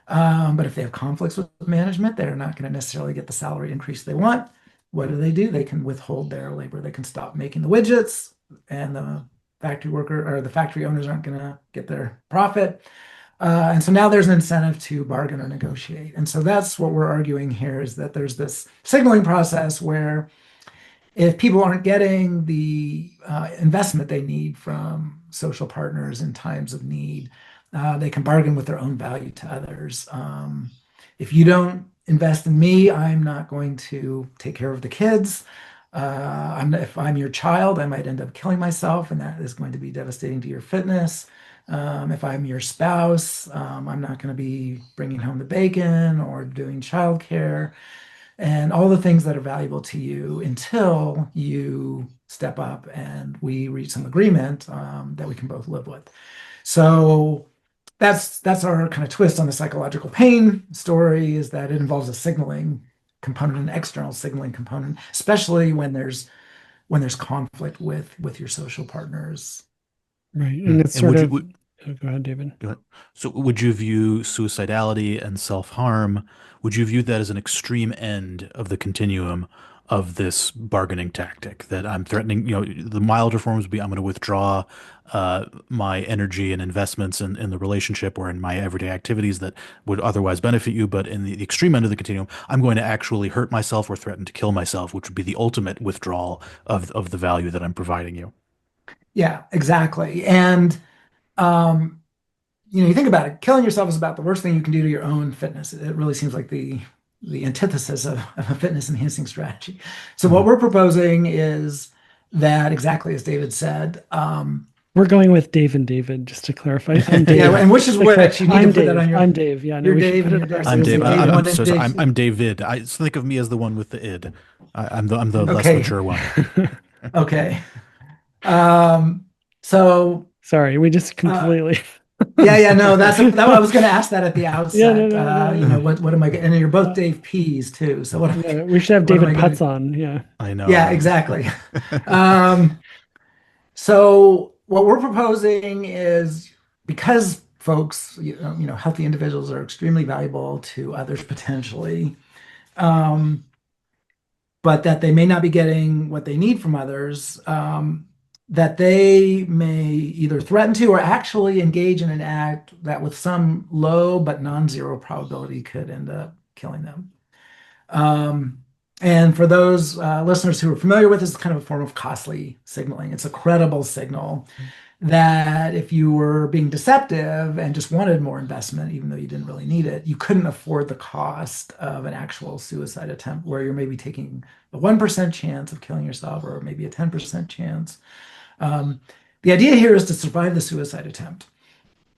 But if they have conflicts with management, they're not going to necessarily get the salary increase they want. What do? They can withhold their labor. They can stop making the widgets, and the factory worker or the factory owners aren't going to get their profit. And so now there's an incentive to bargain or negotiate. And so that's what we're arguing here, is that there's this signaling process where if people aren't getting the investment they need from social partners in times of need, they can bargain with their own value to others. If you don't invest in me, I'm not going to take care of the kids. If I'm your child, I might end up killing myself, and that is going to be devastating to your fitness. If I'm your spouse, I'm not going to be bringing home the bacon or doing childcare and all the things that are valuable to you until you step up and we reach some agreement that we can both live with. So that's our kind of twist on the psychological pain story, is that it involves a signaling component, an external signaling component, especially when there's conflict with your social partners. Right. And it's And sort would of, you go ahead, David. go ahead. So would you view suicidality and self-harm, would you view that as an extreme end of the continuum of this bargaining tactic, that I'm threatening, the milder forms would be I'm going to withdraw my energy and investments in the relationship or in my everyday activities that would otherwise benefit you, but in the extreme end of the continuum, I'm going to actually hurt myself or threaten to kill myself, which would be the ultimate withdrawal of the value that I'm providing you. Yeah, exactly. And um, you think about it, killing yourself is about the worst thing you can do to your own fitness. It really seems like the antithesis of a fitness enhancing strategy. So what Mhm. we're proposing is that, exactly as David said, We're going with Dave and David, just to clarify. I'm yeah, Dave. and which is which, you need to I'm put that on Dave. your, I'm Dave. Yeah, no, you're we should Dave put and it you're on our Dave. So I'm you'll say Dave. Dave I'm one and so sorry. Dave. I'm David. Think of me as the one with the id. I'm the less Okay, mature one. okay. Um, so Sorry, we just uh, completely. yeah, no, that I was going to ask that at the Yeah, no, outset. no, no, no. What am I getting? And you're both Uh, Dave P's too. So what yeah, we should have what am David I Putz going to? on. Yeah. I know, Yeah, right? exactly. Um, so what we're proposing is, because folks, healthy individuals are extremely valuable to others potentially, um, but that they may not be getting what they need from others, that they may either threaten to or actually engage in an act that with some low but non-zero probability could end up killing them. Um, and for those listeners who are familiar with this, it's kind of a form of costly signaling. It's a credible signal that if you were being deceptive and just wanted more investment, even though you didn't really need it, you couldn't afford the cost of an actual suicide attempt, where you're maybe taking a 1% chance of killing yourself or maybe a 10% chance. Um, the idea here is to survive the suicide attempt.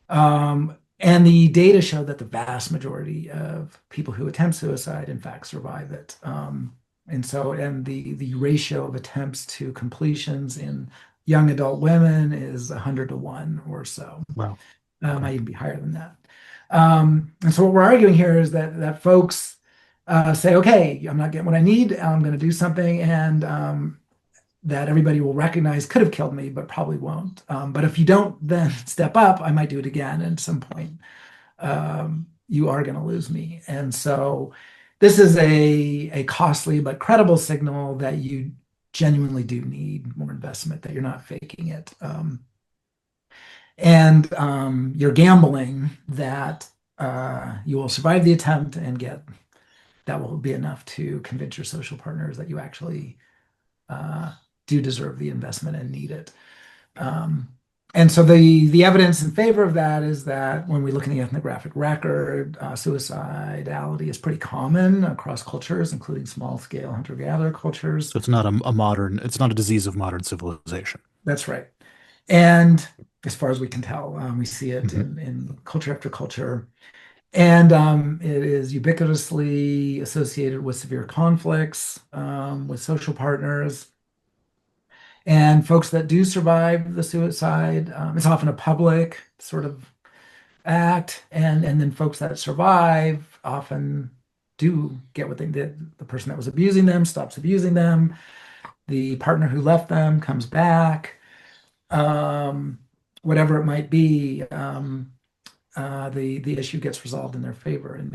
And the data show that the vast majority of people who attempt suicide, in fact, survive it. And the ratio of attempts to completions in young adult women is 100 to 1 or so. Wow. Might even be higher than that. And so what we're arguing here is that folks say, okay, I'm not getting what I need. I'm going to do something, and that everybody will recognize could have killed me, but probably won't. But if you don't then step up, I might do it again. And at some point, you are going to lose me. And so this is a costly but credible signal that you genuinely do need more investment, that you're not faking it. And you're gambling that you will survive the attempt and get that will be enough to convince your social partners that you actually uh, do deserve the investment and need it. Um, and so the evidence in favor of that is that when we look in the ethnographic record, suicidality is pretty common across cultures, including small scale hunter-gatherer cultures. So it's not it's not a disease of modern civilization. That's right. And as far as we can tell, we see it Hmm. in culture after culture. And it is ubiquitously associated with severe conflicts with social partners. And folks that do survive the suicide, it's often a public sort of act. And then folks that survive often do get what they did. The person that was abusing them stops abusing them. The partner who left them comes back. Um, Whatever it might be, the issue gets resolved in their favor in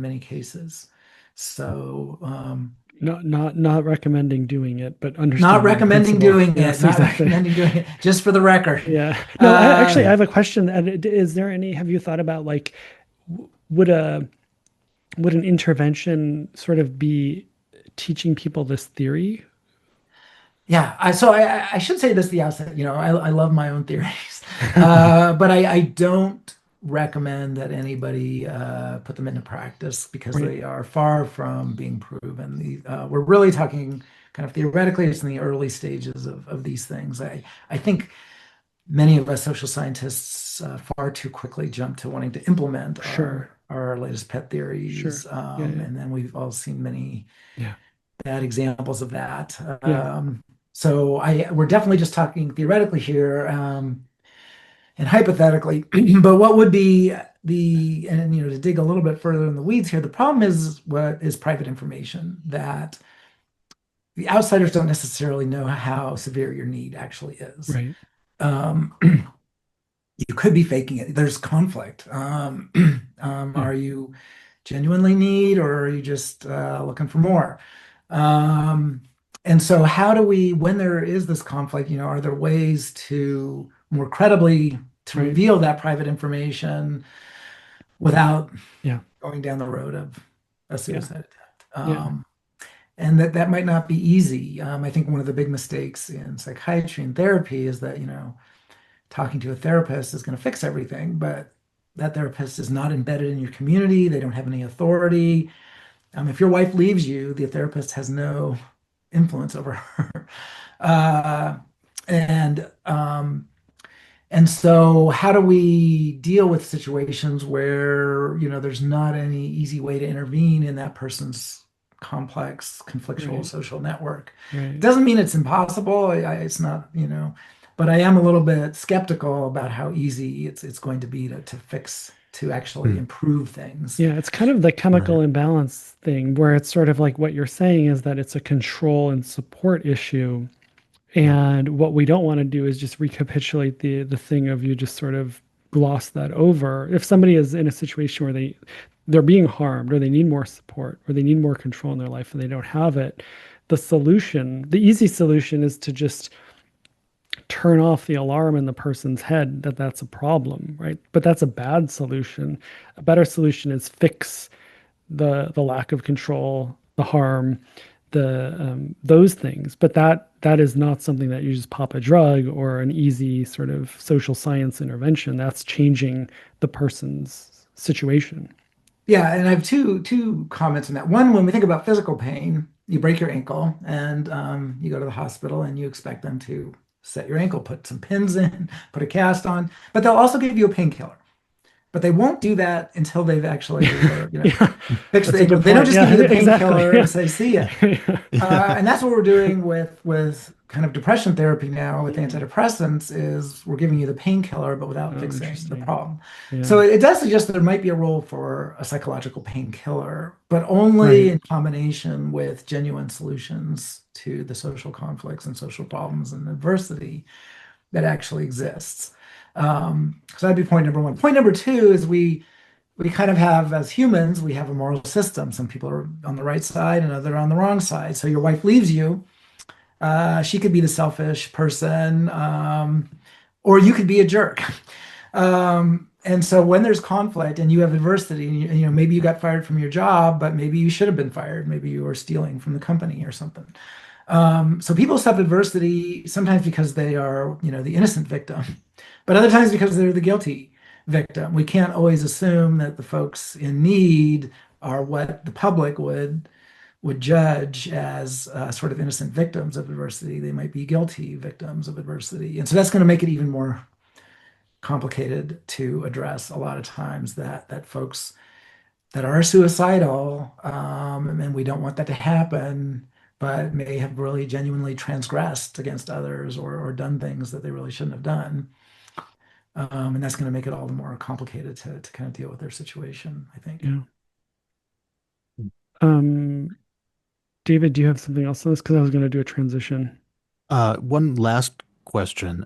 many cases. So Not recommending doing it, but not understanding the recommending principle. doing it, Yes, not exactly. recommending doing it, just for the record. Yeah. No, I Uh, have a question. Is there any, have you thought about like, would a would an intervention sort of be teaching people this theory? yeah, I should say this at the outset, I love my own theories, but I don't recommend that anybody put them into practice because Right. they are far from being proven. We're really talking kind of theoretically, it's in the early stages of these things. I think many of us social scientists far too quickly jump to wanting to implement Sure. our latest pet Sure. theories, Yeah. Yeah. and then we've all seen many Yeah. bad examples of that. Yeah. So we're definitely just talking theoretically here, and hypothetically, but what would be and to dig a little bit further in the weeds here, the problem is what is private information that the outsiders don't necessarily know how severe your need actually is. Right. Um, you could be faking it. There's conflict. Yeah. Are you genuinely need, or are you just looking for more? Um, and so, how do we, when there is this conflict, are there ways to more credibly to Right. reveal that private information without Yeah. going down the road of a Yeah. suicide attempt? Yeah. And that might not be easy. I think one of the big mistakes in psychiatry and therapy is that, talking to a therapist is going to fix everything, but that therapist is not embedded in your community. They don't have any authority. If your wife leaves you, the therapist has no influence over her. Uh, and and so, how do we deal with situations where, there's not any easy way to intervene in that person's complex, conflictual Right. social network? Right. Doesn't mean it's impossible. It's not, but I am a little bit skeptical about how easy it's going to be to fix, to actually Hmm. improve things. Yeah, it's kind of the chemical Right. imbalance thing where it's sort of like what you're saying is that it's a control and support issue. And what we don't want to do is just recapitulate the thing of you just sort of gloss that over. If somebody is in a situation where they're being harmed or they need more support or they need more control in their life and they don't have it, the easy solution is to just turn off the alarm in the person's head that that's a problem, right? But that's a bad solution. A better solution is fix the lack of control, the harm, the those things. But that is not something that you just pop a drug or an easy sort of social science intervention. That's changing the person's situation. Yeah, and I have two comments on that. One, when we think about physical pain, you break your ankle and you go to the hospital and you expect them to set your ankle, put some pins in, put a cast on, but they'll also give you a painkiller. But they won't do that until they've actually, Yeah, fixed the that's a ankle. good They don't point. just Yeah, give you the exactly. painkiller and Yeah. say, "See ya." Yeah. And that's what we're doing with kind of depression therapy now with antidepressants is we're giving you the painkiller, but without Oh, fixing the interesting. problem. So Yeah. it does suggest that there might be a role for a psychological painkiller, but only Right. in combination with genuine solutions to the social conflicts and social problems and adversity that actually exists. So that'd be point number one. Point number two is we kind of have, as humans, we have a moral system. Some people are on the right side and other on the wrong side. So your wife leaves you. She could be the selfish person, or you could be a jerk. And so when there's conflict and you have adversity, and you know, maybe you got fired from your job, but maybe you should have been fired. Maybe you were stealing from the company or something. So people suffer adversity sometimes because they are, you know, the innocent victim, but other times because they're the guilty victim. We can't always assume that the folks in need are what the public would judge as sort of innocent victims of adversity. They might be guilty victims of adversity, and so that's going to make it even more complicated to address a lot of times that folks that are suicidal, and we don't want that to happen, but may have really genuinely transgressed against others or done things that they really shouldn't have done. And that's going to make it all the more complicated to kind of deal with their situation, I think. Yeah. Um, David, do you have something else on this? Because I was going to do a transition. One last question.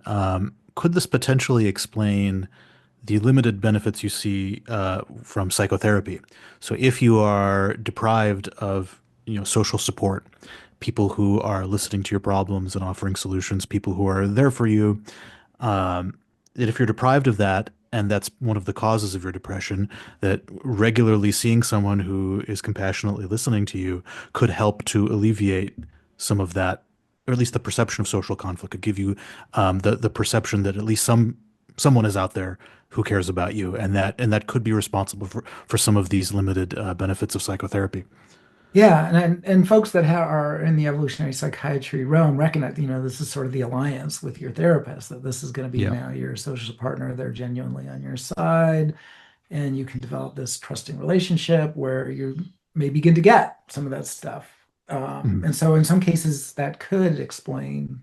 Could this potentially explain the limited benefits you see from psychotherapy? So if you are deprived of, social support, people who are listening to your problems and offering solutions, people who are there for you, that if you're deprived of that, and that's one of the causes of your depression, that regularly seeing someone who is compassionately listening to you could help to alleviate some of that, or at least the perception of social conflict, could give you the perception that at least someone is out there who cares about you, and that could be responsible for some of these limited benefits of psychotherapy. Yeah, and folks that are in the evolutionary psychiatry realm recognize, you know, this is sort of the alliance with your therapist, that this is going to be Yeah. now your social partner. They're genuinely on your side, and you can develop this trusting relationship where you may begin to get some of that stuff. Mhm. And so in some cases, that could explain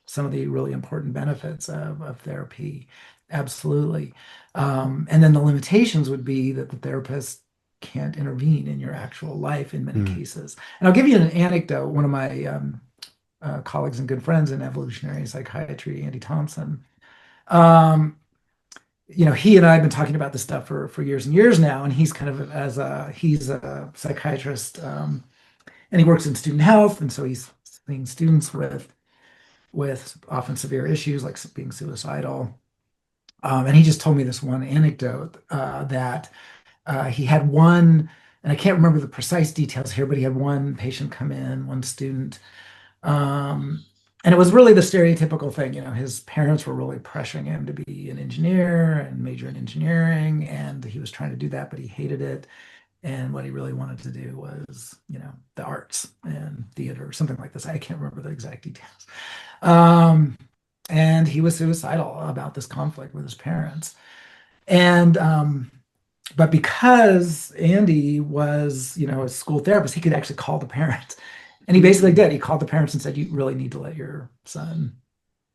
some of the really important benefits of therapy. Absolutely. And then the limitations would be that the therapist can't intervene in your actual life in many Mhm. cases. And I'll give you an anecdote. One of my colleagues and good friends in evolutionary psychiatry, Andy Thompson, um, you know, he and I have been talking about this stuff for years and years now. And he's kind of he's a psychiatrist, and he works in student health, and so he's seeing students with often severe issues like being suicidal. And he just told me this one anecdote that he had one, and I can't remember the precise details here, but he had one patient come in, one student. Um, and it was really the stereotypical thing. You know, his parents were really pressuring him to be an engineer and major in engineering, and he was trying to do that, but he hated it. And what he really wanted to do was, you know, the arts and theater, something like this. I can't remember the exact details. Um, and he was suicidal about this conflict with his parents. And but because Andy was, you know, a school therapist, he could actually call the parents. And he basically did. He called the parents and said, "You really need to let your son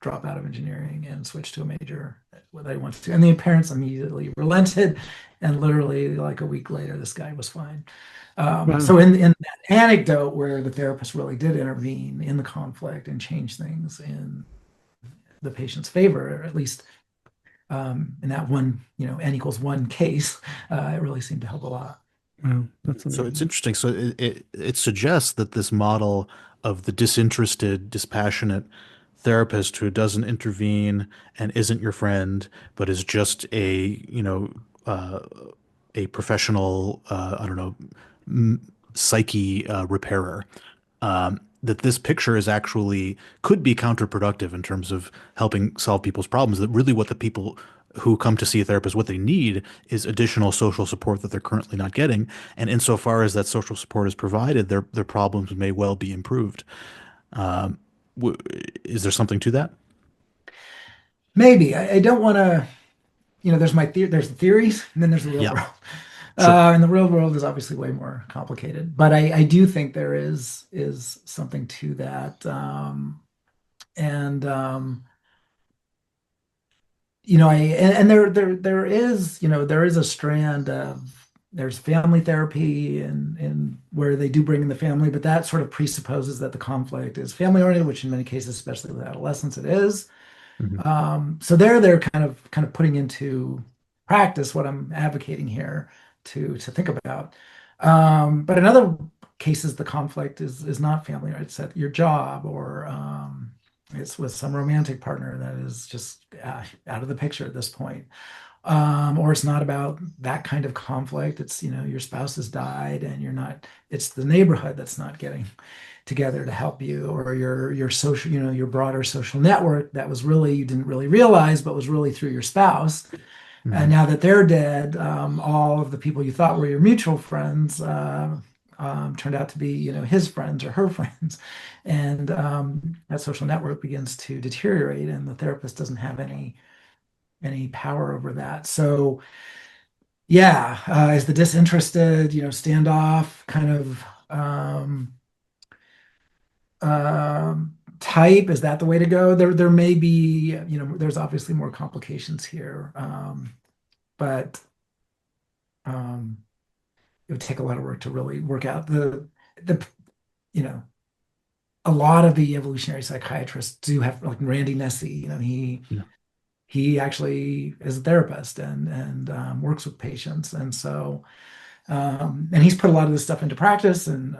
drop out of engineering and switch to a major that he wants to." And the parents immediately relented. And literally, like a week later, this guy was fine. Wow. So in that anecdote where the therapist really did intervene in the conflict and change things in the patient's favor, or at least in that one, you know, n equals one case, it really seemed to help a lot. Wow. That's So it's amazing. interesting. So it suggests that this model of the disinterested, dispassionate therapist who doesn't intervene and isn't your friend, but is just uh, a professional, I don't know, psyche repairer. That this picture is actually could be counterproductive in terms of helping solve people's problems. That really what the people who come to see a therapist, what they need is additional social support that they're currently not getting. And insofar as that social support is provided, their problems may well be improved. Um, is there something to that? Maybe I don't want to, you know, there's the theories, and then there's the real Yeah, world. sure. And the real world is obviously way more complicated. But I do think there is something to that. And you know, and there is, you know, there is a strand of there's family therapy and where they do bring in the family, but that sort of presupposes that the conflict is family oriented, which in many cases, especially with adolescents, it is. Mhm. So they're kind of putting into practice what I'm advocating here to think about. But in other cases, the conflict is not family, right? It's at your job, or it's with some romantic partner that is just out of the picture at this point. Or it's not about that kind of conflict. It's, your spouse has died and it's the neighborhood that's not getting together to help you, or your social, your broader social network that was really, you didn't really realize, but was really through your spouse. And Mhm. now that they're dead, all of the people you thought were your mutual friends turned out to be, his friends or her friends. And that social network begins to deteriorate, and the therapist doesn't have any power over that. So yeah, is the disinterested, standoff kind of type, is that the way to go? There may be, there's obviously more complications here, but um, it would take a lot of work to really work out the you know a lot of the evolutionary psychiatrists do have, like Randy Nesse, Yeah. he actually is a therapist and works with patients, and so and he's put a lot of this stuff into practice, and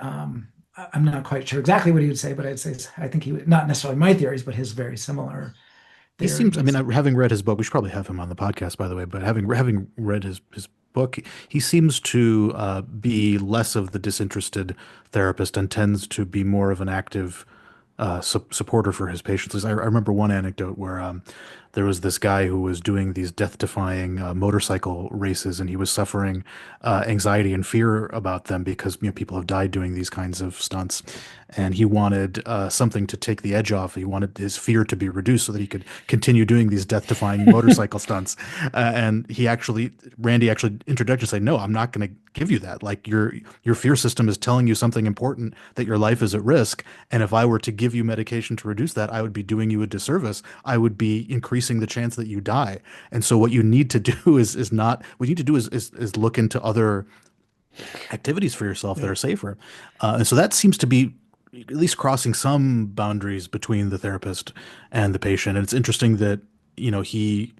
I'm not quite sure exactly what he would say, but I think he would, not necessarily my theories, but his very similar He seems, I mean, theories. having read his book, we should probably have him on the podcast, by the way, but having read his book, he seems to be less of the disinterested therapist and tends to be more of an active supporter for his patients. I remember one anecdote where there was this guy who was doing these death-defying motorcycle races, and he was suffering anxiety and fear about them because people have died doing these kinds of stunts, and he wanted something to take the edge off. He wanted his fear to be reduced so that he could continue doing these death-defying motorcycle stunts. And Randy actually interjected and said, "No, I'm not going to give you that. Like your fear system is telling you something important, that your life is at risk. And if I were to give you medication to reduce that, I would be doing you a disservice. I would be increasing the chance that you die. And so what you need to do is not what you need to do is look into other activities for yourself that Yeah. are safer." And so that seems to be at least crossing some boundaries between the therapist and the patient. And it's interesting that, he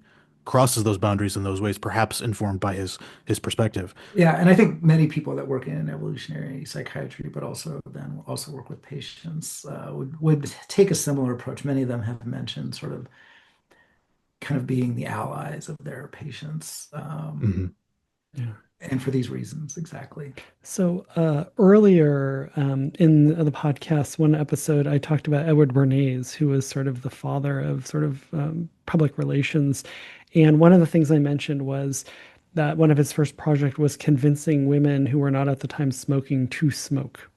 crosses those boundaries in those ways, perhaps informed by his perspective. Yeah, and I think many people that work in evolutionary psychiatry, but also work with patients, would take a similar approach. Many of them have mentioned sort of kind of being the allies of their patients, Hmm. Yeah. and for these reasons exactly. So earlier in the podcast, one episode, I talked about Edward Bernays, who was sort of the father of sort of public relations. And one of the things I mentioned was that one of his first project was convincing women who were not at the time smoking to smoke.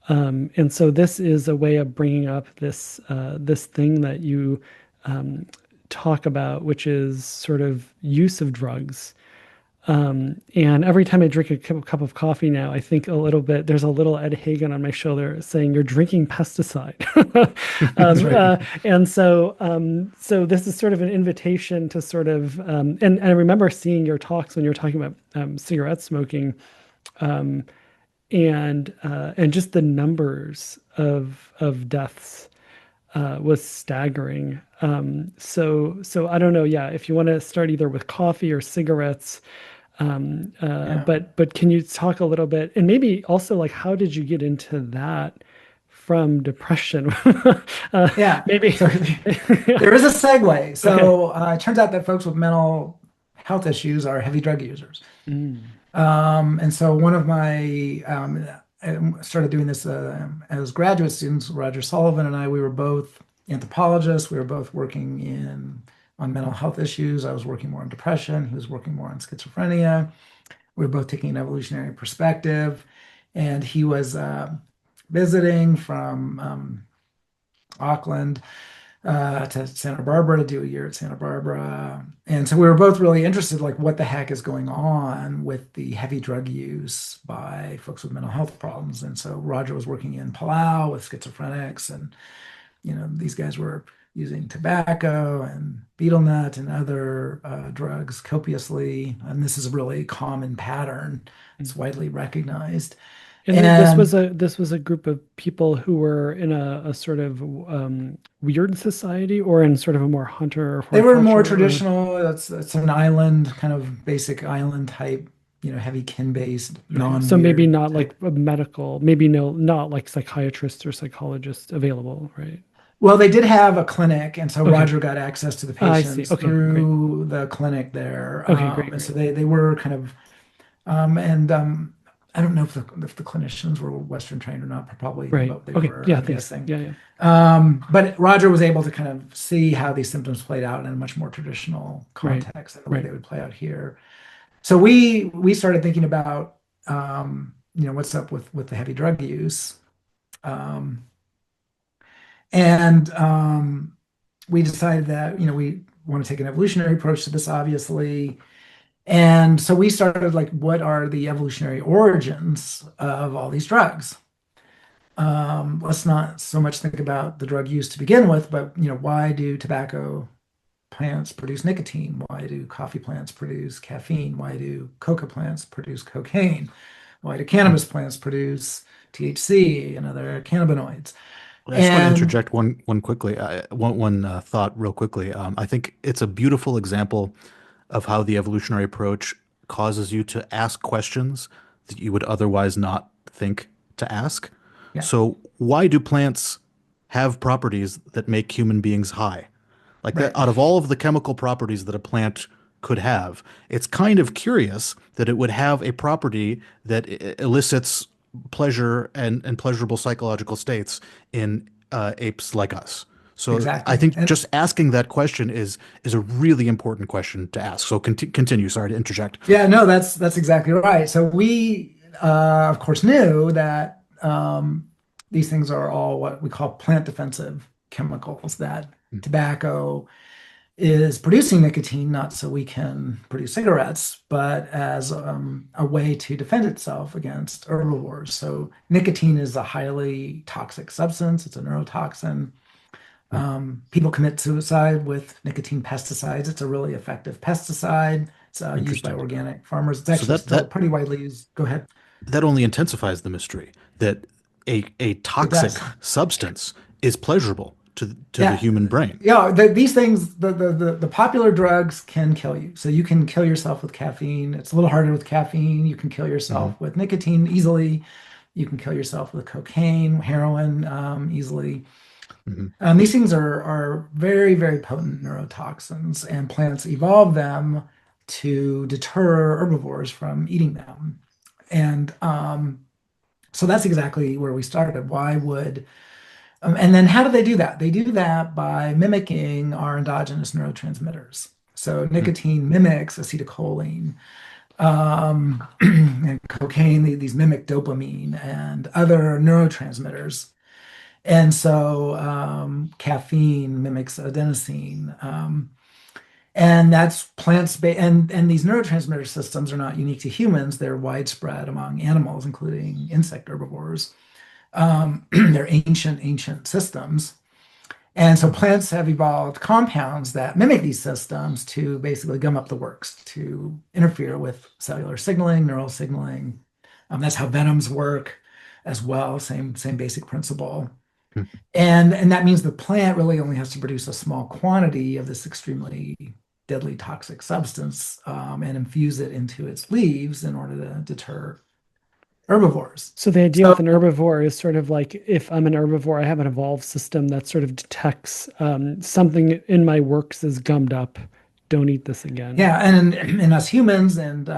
And so this is a way of bringing up this thing that you um, talk about, which is sort of use of drugs. And every time I drink a cup of coffee now, I think a little bit, there's a little Ed Hagen on my shoulder saying, "You're drinking pesticide." That's right. So this is sort of an invitation to sort of, and I remember seeing your talks when you were talking about cigarette smoking, um, and just the numbers of deaths was staggering. So I don't know. Yeah, if you want to start either with coffee or cigarettes, Yeah. but can you talk a little bit, and maybe also like how did you get into that from depression? Yeah. Maybe. So there is a segue. Okay. So it turns out that folks with mental health issues are heavy drug users. Mm, And so one of my I started doing this as graduate students. Roger Sullivan and I, we were both anthropologists. We were both working in on mental health issues. I was working more on depression. He was working more on schizophrenia. We were both taking an evolutionary perspective, and he was visiting from Auckland to Santa Barbara to do a year at Santa Barbara. And so we were both really interested, like what the heck is going on with the heavy drug use by folks with mental health problems. And so Roger was working in Palau with schizophrenics, and these guys were using tobacco and betel nut and other drugs copiously. And this is a really common pattern. mm. It's widely recognized. And And this was a group of people who were in a sort of weird society, or in sort of a more hunter or they were more horticulture, or traditional. It's an island, kind of basic island type, heavy kin-based, okay. So maybe non-weird not like type. a medical, maybe no, not like psychiatrists or psychologists available, right? Well, they did have a clinic, and so Okay. Roger got access to the I see. patients Okay, great. through the clinic there. Okay, great, And great. so they were kind of, and I don't know if the clinicians were Western trained or not, probably, Right. but they Okay. were, Yeah, I'm thanks. guessing. Yeah, yeah. But Roger was able to kind of see how these symptoms played out in a much more traditional Right. context than the way Right. they would play out here. So we started thinking about, what's up with the heavy drug use. Um, and we decided that, we want to take an evolutionary approach to this, obviously. And so we started like, what are the evolutionary origins of all these drugs? Let's not so much think about the drug use to begin with, but why do tobacco plants produce nicotine? Why do coffee plants produce caffeine? Why do coca plants produce cocaine? Why do cannabis plants produce THC and other cannabinoids? I just want to And interject one quickly, one thought real quickly. I think it's a beautiful example of how the evolutionary approach causes you to ask questions that you would otherwise not think to ask. yeah, So, why do plants have properties that make human beings high? Like that, right, out of all of the chemical properties that a plant could have, it's kind of curious that it would have a property that elicits pleasure and pleasurable psychological states in apes like us. So I exactly. think just asking that question is a really important question to ask. So continue. Sorry to interject. Yeah, no, that's exactly right. So we, of course, knew that these things are all what we call plant defensive chemicals. That tobacco is producing nicotine not so we can produce cigarettes, but as a way to defend itself against herbivores. So nicotine is a highly toxic substance. It's a neurotoxin. People commit suicide with nicotine pesticides. It's a really effective pesticide. It's used by Interesting. organic farmers. It's So actually that still that pretty widely used. Go ahead. that only intensifies the mystery that a It toxic does. substance is pleasurable to the Yeah. human brain. Yeah, these things, the popular drugs can kill you. So you can kill yourself with caffeine. It's a little harder with caffeine. You can kill Mhm, yourself with nicotine easily. You can kill yourself with cocaine, heroin, easily. mhm. These things are very, very potent neurotoxins, and plants evolve them to deter herbivores from eating them. And so that's exactly where we started. And then how do they do that? They do that by mimicking our endogenous neurotransmitters. So Mm. nicotine mimics acetylcholine, and cocaine, these mimic dopamine and other neurotransmitters. And so caffeine mimics adenosine. And that's and these neurotransmitter systems are not unique to humans. They're widespread among animals, including insect herbivores. They're ancient systems. And so plants have evolved compounds that mimic these systems to basically gum up the works, to interfere with cellular signaling, neural signaling. That's how venoms work as well. Same basic principle. And that means the plant really only has to produce a small quantity of this extremely deadly toxic substance, and infuse it into its leaves in order to deter herbivores. So the idea So with an herbivore is sort of like if I'm an herbivore, I have an evolved system that sort of detects something in my works is gummed up. Don't eat this again. yeah, and in us humans and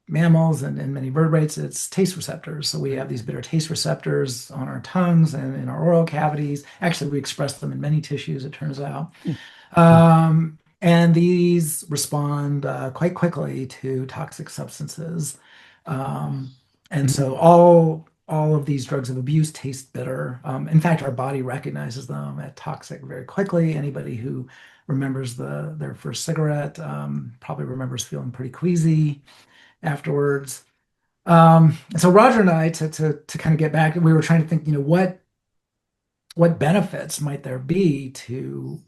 mammals and many vertebrates, it's taste receptors. So we have these bitter taste receptors on our tongues and in our oral cavities. Actually, we express them in many tissues, it turns out. Hmm. And these respond quite quickly to toxic substances. Um, and so all of these drugs of abuse taste bitter. In fact, our body recognizes them as toxic very quickly. Anybody who remembers their first cigarette probably remembers feeling pretty queasy afterwards. So Roger and I, to kind of get back, we were trying to think, what benefits might there be to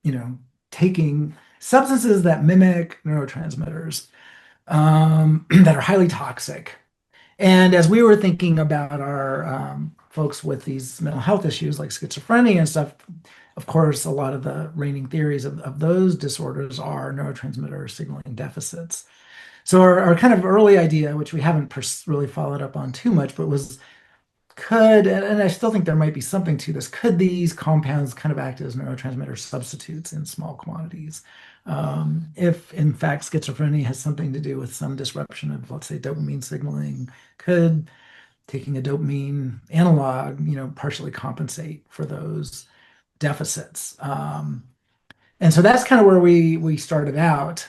you know, taking substances that mimic neurotransmitters, that are highly toxic. And as we were thinking about our folks with these mental health issues like schizophrenia and stuff, of course, a lot of the reigning theories of those disorders are neurotransmitter signaling deficits. So our kind of early idea, which we haven't really followed up on too much, but was and I still think there might be something to this, could these compounds kind of act as neurotransmitter substitutes in small quantities? If in fact schizophrenia has something to do with some disruption of, let's say, dopamine signaling, could taking a dopamine analog, partially compensate for those deficits? And so that's kind of where we started out.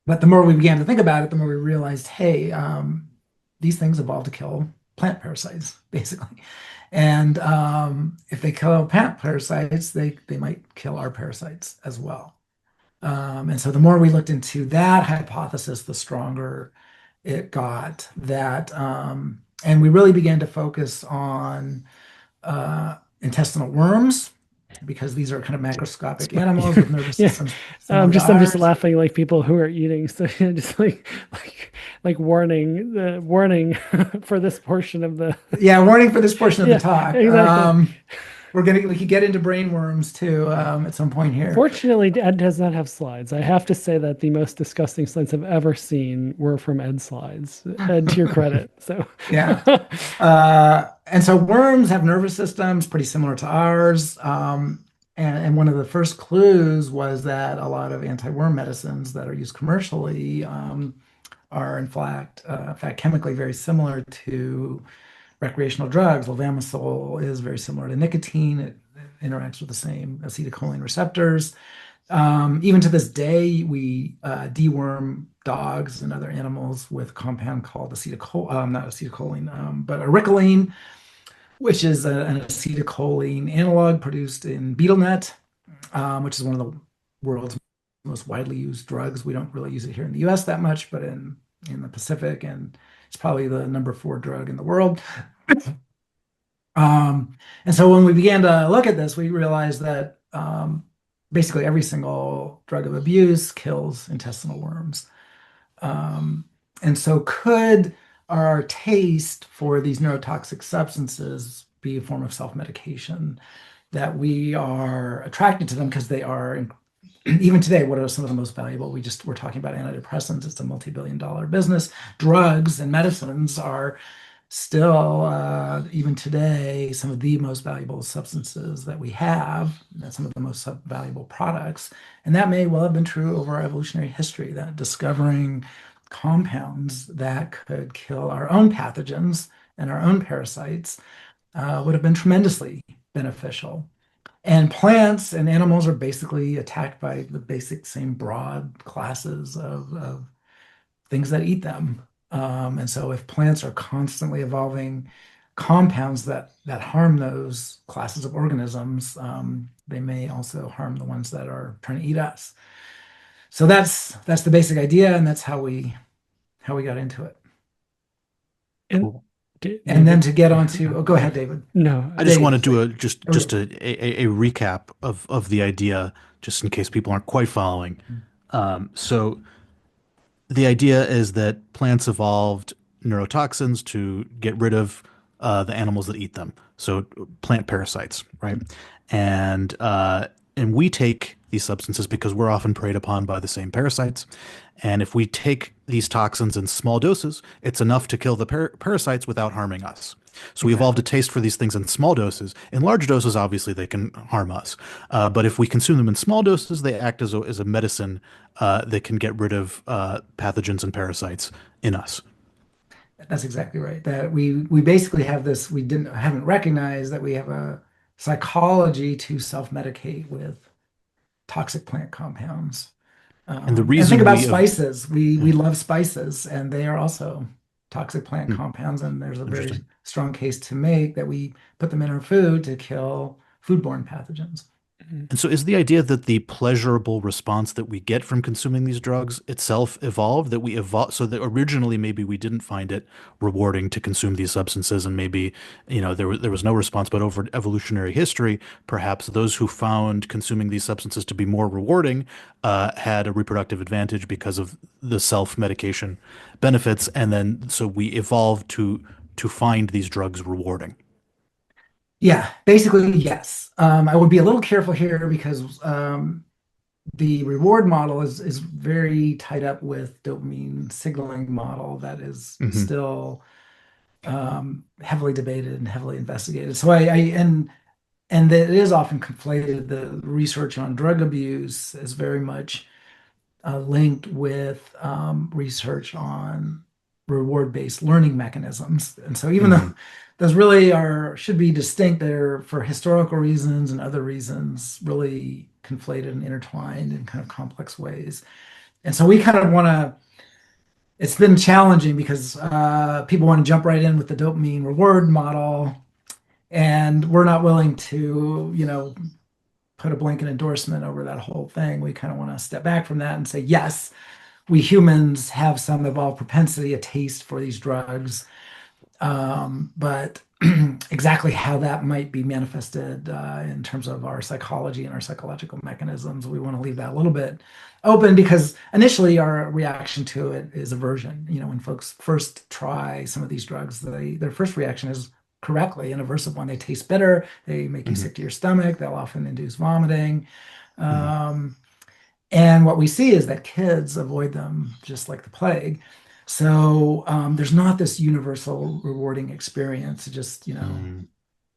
But the more we began to think about it, the more we realized, hey, these things evolved to kill plant parasites, basically. And if they kill plant parasites, they might kill our parasites as well. And so the more we looked into that hypothesis, the stronger it got. And we really began to focus on intestinal worms because these are kind of macroscopic animals with nervous Yeah. systems similar to I'm just ours. laughing like people who are eating. So just like warning, the warning for this portion of the. Yeah, warning for this portion of the Yeah, talk. exactly. We could get into brain worms too at some point here. Fortunately, Ed does not have slides. I have to say that the most disgusting slides I've ever seen were from Ed's slides. Ed, to your credit. So Yeah. And so worms have nervous systems pretty similar to ours. And one of the first clues was that a lot of anti-worm medicines that are used commercially are in fact, chemically very similar to recreational drugs. Levamisole is very similar to nicotine. It interacts with the same acetylcholine receptors. Even to this day, we deworm dogs and other animals with a compound called not acetylcholine, but auriculine, which is an acetylcholine analog produced in betel nut, which is one of the world's most widely used drugs. We don't really use it here in the US that much, but in the Pacific, and it's probably the number 4 drug in the world. And so when we began to look at this, we realized that basically every single drug of abuse kills intestinal worms. And so could our taste for these neurotoxic substances be a form of self-medication, that we are attracted to them because they are, even today, what are some of the most valuable? We're talking about antidepressants. It's a multi-billion-dollar business. Drugs and medicines are still, even today, some of the most valuable substances that we have, and some of the most valuable products. And that may well have been true over our evolutionary history, that discovering compounds that could kill our own pathogens and our own parasites would have been tremendously beneficial. And plants and animals are basically attacked by the basic same broad classes of things that eat them. And so if plants are constantly evolving compounds that harm those classes of organisms, they may also harm the ones that are trying to eat us. So that's the basic idea, and that's how we got into it. and Cool. And then to get onto, go ahead, David. No, I just Dave, want to do a recap of the idea, just in case people aren't quite following. So the idea is that plants evolved neurotoxins to get rid of the animals that eat them. So plant parasites, right? And and we take these substances because we're often preyed upon by the same parasites. And if we take these toxins in small doses, it's enough to kill the parasites without harming us. So we evolved a taste for these things in small doses. In large doses, obviously, they can harm us. But if we consume them in small doses, they act as a medicine that can get rid of pathogens and parasites in us. That's exactly right. That we basically have this, haven't recognized that we have a psychology to self-medicate with toxic plant compounds. And the And think reason about we have, spices. We love spices, and they are also toxic plant Hmm, compounds. And there's a very interesting. strong case to make that we put them in our food to kill foodborne pathogens. And so is the idea that the pleasurable response that we get from consuming these drugs itself evolved, that we evolved so that originally maybe we didn't find it rewarding to consume these substances and maybe, there was no response, but over evolutionary history, perhaps those who found consuming these substances to be more rewarding had a reproductive advantage because of the self-medication benefits, and then so we evolved to find these drugs rewarding. Yeah, basically, yes. I would be a little careful here because the reward model is very tied up with dopamine signaling model that is Hmm. still heavily debated and heavily investigated. So and that it is often conflated. The research on drug abuse is very much linked with research on reward-based learning mechanisms. And so even though Hmm. those really are should be distinct, they're for historical reasons and other reasons really conflated and intertwined in kind of complex ways. And so we kind of want to, it's been challenging because people want to jump right in with the dopamine reward model, and we're not willing to, put a blanket endorsement over that whole thing. We kind of want to step back from that and say, yes, we humans have some evolved propensity, a taste for these drugs, but exactly how that might be manifested in terms of our psychology and our psychological mechanisms, we want to leave that a little bit open because initially our reaction to it is aversion. When folks first try some of these drugs, their first reaction is correctly an aversive one. They taste bitter, they make you Hmm. sick to your stomach, they'll often induce vomiting. Hmm. Um, and what we see is that kids avoid them just like the plague. So there's not this universal rewarding experience, just, Hmm.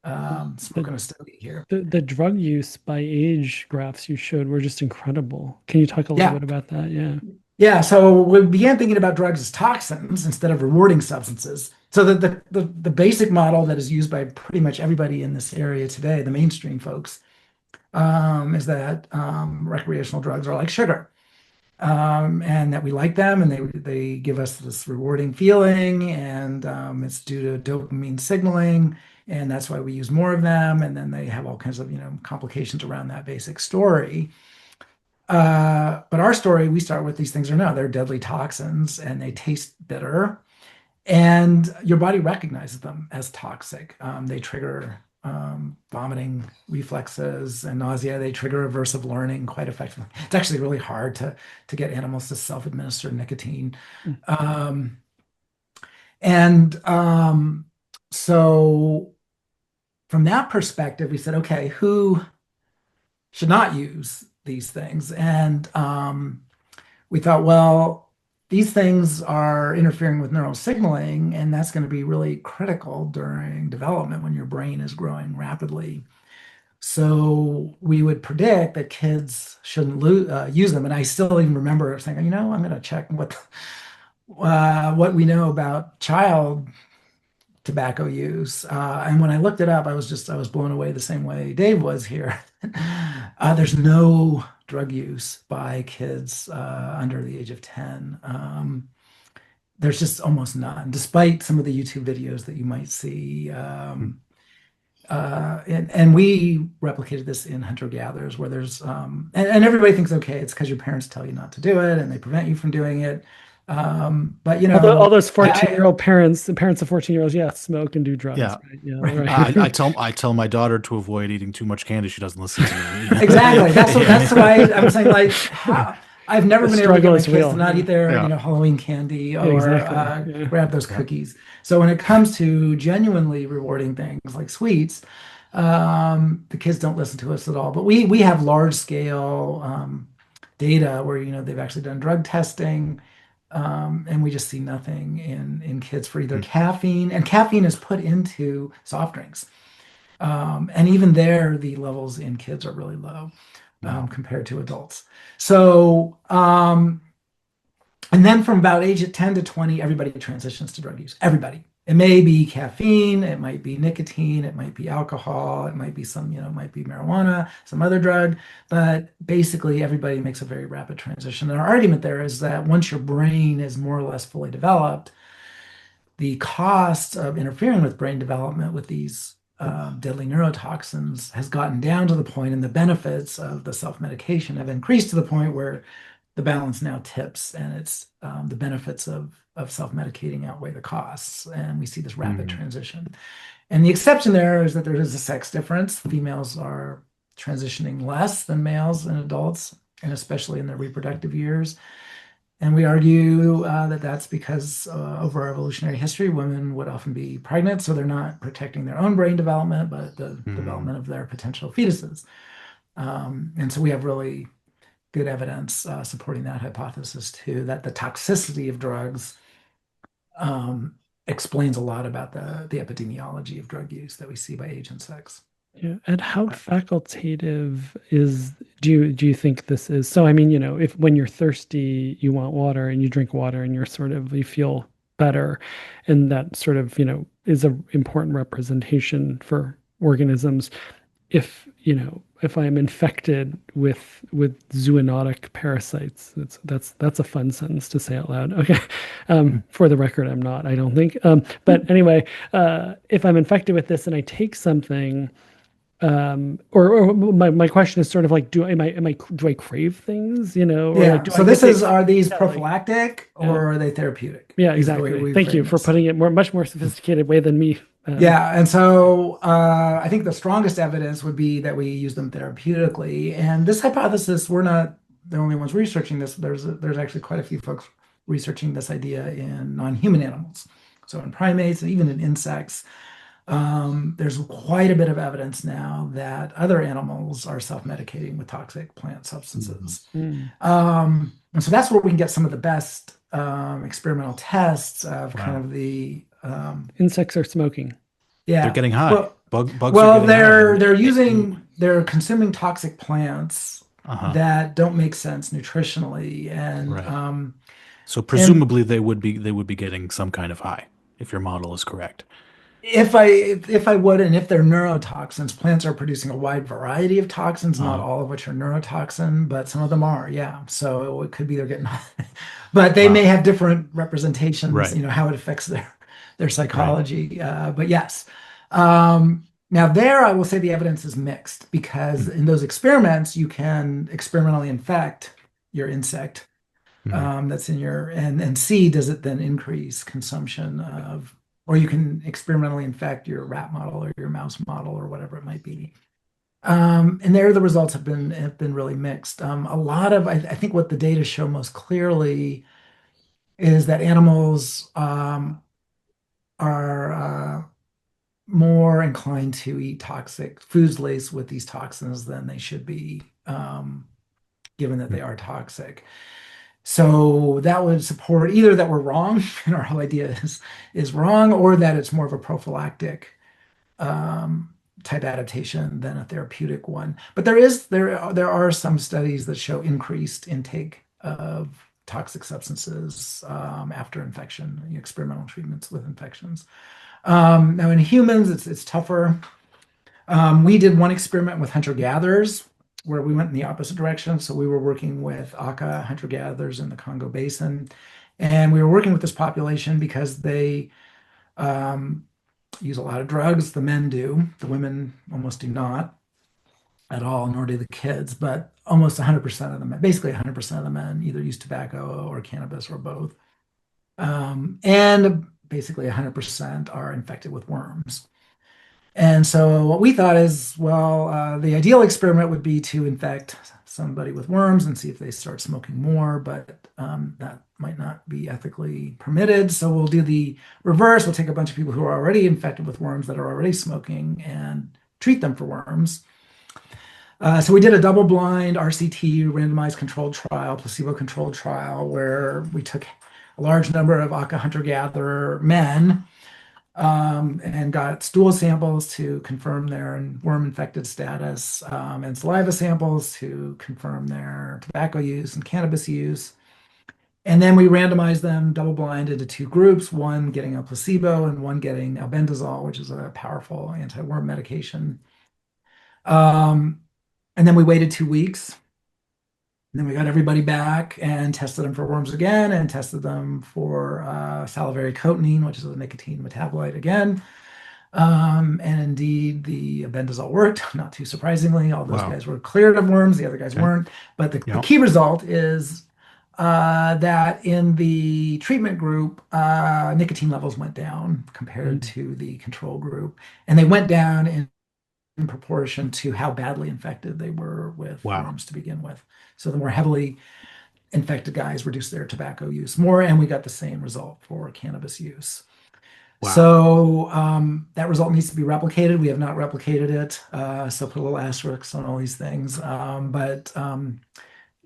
The, smoking a stogie here. the drug use by age graphs you showed were just incredible. Can you talk a little Yeah. bit about that? Yeah. Yeah. So we began thinking about drugs as toxins instead of rewarding substances. So the basic model that is used by pretty much everybody in this area today, the mainstream folks, is that recreational drugs are like sugar. And that we like them and they give us this rewarding feeling and it's due to dopamine signaling and that's why we use more of them and then they have all kinds of complications around that basic story. But our story, we start with these things are no, they're deadly toxins and they taste bitter and your body recognizes them as toxic. They trigger vomiting reflexes and nausea. They trigger aversive learning quite effectively. It's actually really hard to get animals to self-administer nicotine. Mm. Um, and so from that perspective, we said, okay, who should not use these things? And we thought, well, these things are interfering with neural signaling, and that's going to be really critical during development when your brain is growing rapidly. So we would predict that kids shouldn't use them. And I still even remember saying, I'm going to check what we know about child tobacco use. And when I looked it up, I was blown away the same way Dave was here. There's no drug use by kids under the age of 10. There's just almost none, despite some of the YouTube videos that you might see. And we replicated this in hunter-gatherers where there's, and everybody thinks, okay, it's because your parents tell you not to do it and they prevent you from doing it. But, All those I 14-year-old parents, the parents of 14-year-olds, yeah, smoke and do drugs, Yeah. right? Yeah, right. I right. tell my daughter to avoid eating too much candy. She doesn't listen to me. Exactly. That's why I'm saying like how I've never The been able to get struggle my is kids to real. not Yeah, eat their, Yeah. Halloween candy yeah, or exactly. Yeah. grab those Yeah. cookies. So when it comes to genuinely rewarding things like sweets, the kids don't listen to us at all. But we have large scale data where they've actually done drug testing, and we just see nothing in kids for either Hmm. caffeine, and caffeine is put into soft drinks. And even there, the levels in kids are really low Wow. compared to adults. So, and then from about age of 10 to 20, everybody transitions to drug use. Everybody. It may be caffeine, it might be nicotine, it might be alcohol, it might be it might be marijuana, some other drug, but basically everybody makes a very rapid transition. And our argument there is that once your brain is more or less fully developed, the cost of interfering with brain development with these deadly neurotoxins has gotten down to the point, and the benefits of the self-medication have increased to the point where the balance now tips, and it's the benefits of self-medicating outweigh the costs, and we see this rapid Hmm. transition. And the exception there is that there is a sex difference. Females are transitioning less than males and adults, and especially in their reproductive years. And we argue that that's because over our evolutionary history, women would often be pregnant, so they're not protecting their own brain development, but the Hmm. development of their potential fetuses. And so we have really good evidence supporting that hypothesis too, that the toxicity of drugs um, explains a lot about the epidemiology of drug use that we see by age and sex. Yeah. And how facultative is do you think this is? So I mean, if when you're thirsty, you want water and you drink water and you feel better, and that sort of, is an important representation for organisms. If I am infected with zoonotic parasites, that's a fun sentence to say out loud. Okay. For the record, I'm not, I don't think. But anyway, if I'm infected with this and I take something, or my question is sort of like, do I crave things, or like, Yeah. do I So get are these yeah, like, prophylactic yeah, or are they therapeutic? yeah, Is the way exactly. we Thank you frame for this. putting it much more sophisticated way than me. Yeah, and so I think the strongest evidence would be that we use them therapeutically. And this hypothesis, we're not the only ones researching this. There's actually quite a few folks researching this idea in non-human animals. So in primates and even in insects, there's quite a bit of evidence now that other animals are self-medicating with toxic plant substances. Mm. And so that's where we can get some of the best experimental tests of kind Wow. of the Insects are smoking. They're yeah. getting high. Well, Bugs are well, getting high. they're consuming toxic plants Uh-huh. that don't make sense nutritionally, and Right. So and presumably they would be getting some kind of high if your model is correct. if I would, and if they're neurotoxins, plants are producing a wide variety of toxins, not Uh-huh. all of which are neurotoxin, but some of them are, yeah. So it could be they're getting, but they may Wow. have different representations, Right. how it affects their Right. psychology. But yes. Now there, I will say the evidence is mixed because in those experiments, you can experimentally infect your insect Mm-hmm. that's in your and see does it then increase consumption of, or you can experimentally infect your rat model or your mouse model or whatever it might be. And there the results have been really mixed. A lot of I think what the data show most clearly is that animals are more inclined to eat toxic foods laced with these toxins than they should be, given that they are toxic. So that would support either that we're wrong and our whole idea is wrong, or that it's more of a prophylactic um, type adaptation than a therapeutic one. But there are some studies that show increased intake of toxic substances after infection, experimental treatments with infections. Now in humans, it's tougher. We did one experiment with hunter-gatherers where we went in the opposite direction. So we were working with Aka hunter-gatherers in the Congo Basin, and we were working with this population because they um, use a lot of drugs. The men do, the women almost do not at all, nor do the kids. But almost 100% of the men, basically 100% of the men, either use tobacco or cannabis or both. And basically 100% are infected with worms. And so what we thought is, well, the ideal experiment would be to infect somebody with worms and see if they start smoking more, but that might not be ethically permitted. So we'll do the reverse. We'll take a bunch of people who are already infected with worms that are already smoking and treat them for worms. So we did a double-blind RCT, randomized controlled trial, placebo-controlled trial, where we took a large number of Aka hunter-gatherer men and got stool samples to confirm their worm infected status, and saliva samples to confirm their tobacco use and cannabis use. And then we randomized them double blind into two groups, one getting a placebo and one getting albendazole, which is a powerful anti-worm medication. Um, and then we waited 2 weeks. And then we got everybody back and tested them for worms again and tested them for salivary cotinine, which is a nicotine metabolite again. And indeed, the albendazole worked, not too surprisingly. All those Wow. guys were cleared of worms, the other guys Okay. weren't. But the Yeah. key result is that in the treatment group, nicotine levels went down compared Mm. to the control group. And they went down in proportion to how badly infected they were with Wow. worms to begin with. So the more heavily infected guys reduced their tobacco use more, and we got the same result for cannabis use. Wow. So that result needs to be replicated. We have not replicated it, so put a little asterisk on all these things. But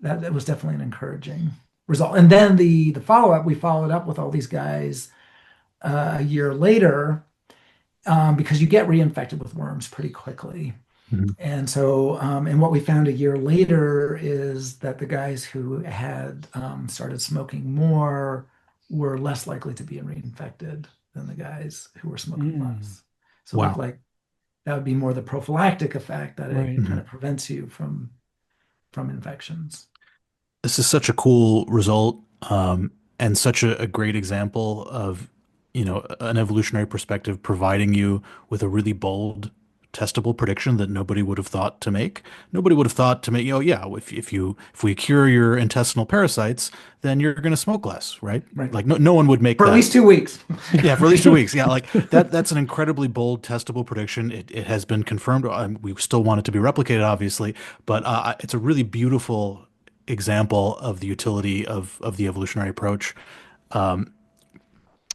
that was definitely an encouraging result. And then the follow-up, we followed up with all these guys a year later, because you get reinfected with worms pretty quickly. Mhm. And so, and what we found a year later is that the guys who had started smoking more were less likely to be reinfected than the guys who were smoking Mm, less. So it looked Wow. like that would be more the prophylactic effect that it right. kind Mhm. of prevents you from infections. This is such a cool result, and such a great example of, an evolutionary perspective providing you with a really bold, testable prediction that nobody would have thought to make. Nobody would have thought to make, yeah, if we cure your intestinal parasites, then you're going to smoke less, right? Right. Like no one would make For at that. least 2 weeks. Yeah, for at least 2 weeks. Yeah, like that's an incredibly bold, testable prediction. It has been confirmed. We still want it to be replicated, obviously, but it's a really beautiful example of the utility of the evolutionary approach.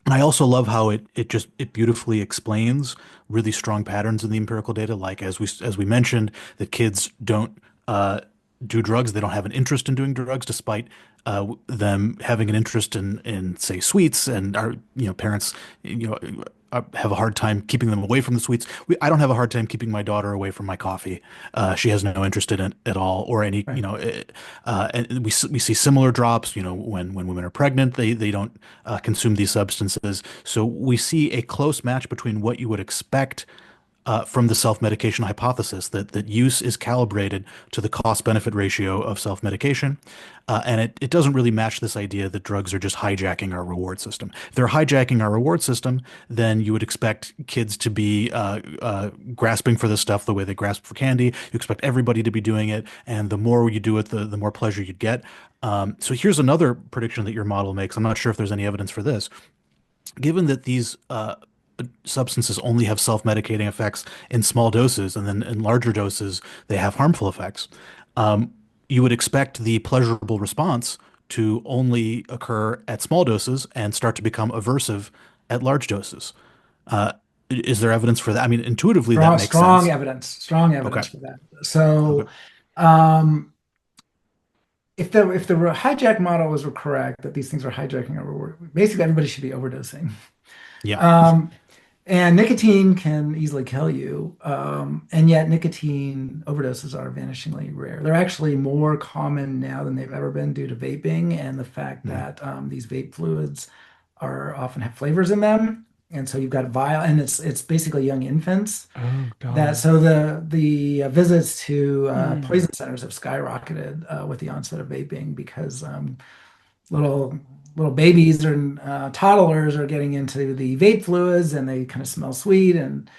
And I also love how it beautifully explains really strong patterns in the empirical data, like as we mentioned, that kids don't do drugs. They don't have an interest in doing drugs, despite them having an interest in say sweets, and our parents have a hard time keeping them away from the sweets. I don't have a hard time keeping my daughter away from my coffee. She has no interest in it at all, or any Right. and we see similar drops. When women are pregnant, they don't consume these substances. So we see a close match between what you would expect from the self-medication hypothesis, that use is calibrated to the cost-benefit ratio of self-medication. And it doesn't really match this idea that drugs are just hijacking our reward system. If they're hijacking our reward system, then you would expect kids to be grasping for this stuff the way they grasp for candy. You expect everybody to be doing it. And the more you do it, the more pleasure you'd get. So here's another prediction that your model makes. I'm not sure if there's any evidence for this. Given that these substances only have self-medicating effects in small doses, and then in larger doses, they have harmful effects. You would expect the pleasurable response to only occur at small doses and start to become aversive at large doses. Uh, is there evidence for that? I mean, intuitively, that makes sense. Strong Okay. evidence for that. So, Okay. um, if the hijack model was correct, that these things are hijacking our reward, basically everybody should be overdosing. Yeah. Um, and nicotine can easily kill you. And yet nicotine overdoses are vanishingly rare. They're actually more common now than they've ever been due to vaping and the fact Mhm. that these vape fluids are often have flavors in them. And so you've got vial, and it's basically young infants Oh that God. so the visits to Mm. poison centers have skyrocketed with the onset of vaping because little little babies and toddlers are getting into the vape fluids and they kind of smell sweet and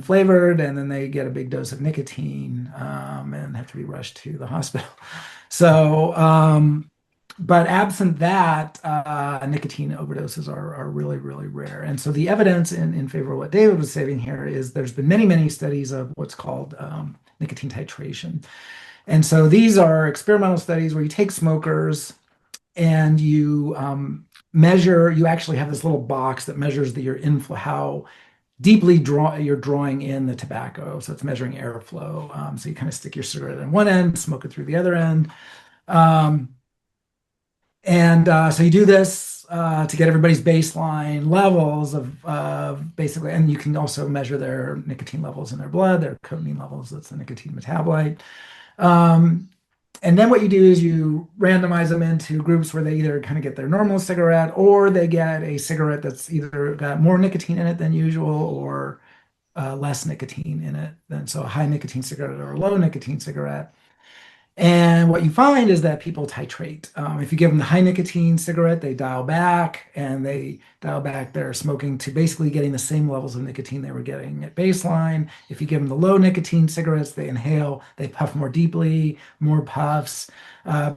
flavored, and then they get a big dose of nicotine and have to be rushed to the hospital. So, but absent that, nicotine overdoses are really, really rare. And so the evidence in favor of what David was saying here is there's been many, many studies of what's called nicotine titration. And so these are experimental studies where you take smokers and you you actually have this little box that measures your inflow, how deeply you're drawing in the tobacco. So it's measuring airflow. So you kind of stick your cigarette in one end, smoke it through the other end. Um, and so you do this to get everybody's baseline levels of basically, and you can also measure their nicotine levels in their blood, their cotinine levels, that's the nicotine metabolite. Um, and then what you do is you randomize them into groups where they either kind of get their normal cigarette or they get a cigarette that's either got more nicotine in it than usual or less nicotine in it than so a high nicotine cigarette or a low nicotine cigarette. And what you find is that people titrate. If you give them the high nicotine cigarette, they dial back and they dial back their smoking to basically getting the same levels of nicotine they were getting at baseline. If you give them the low nicotine cigarettes, they inhale, they puff more deeply, more puffs,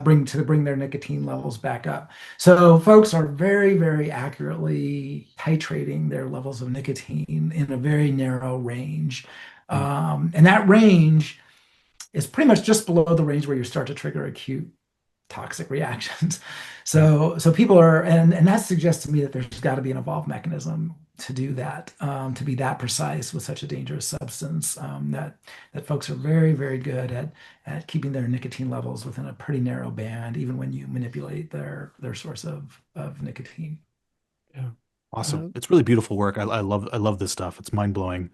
bring their nicotine levels back up. So folks are very, very accurately titrating their levels of nicotine in a very narrow range. And that range is pretty much just below the range where you start to trigger acute toxic reactions. So people are, and that suggests to me that there's got to be an evolved mechanism to do that, to be that precise with such a dangerous substance. That folks are very, very good at keeping their nicotine levels within a pretty narrow band, even when you manipulate their source of nicotine. Yeah. Awesome. Uh, It's really beautiful work. I love this stuff. It's mind blowing.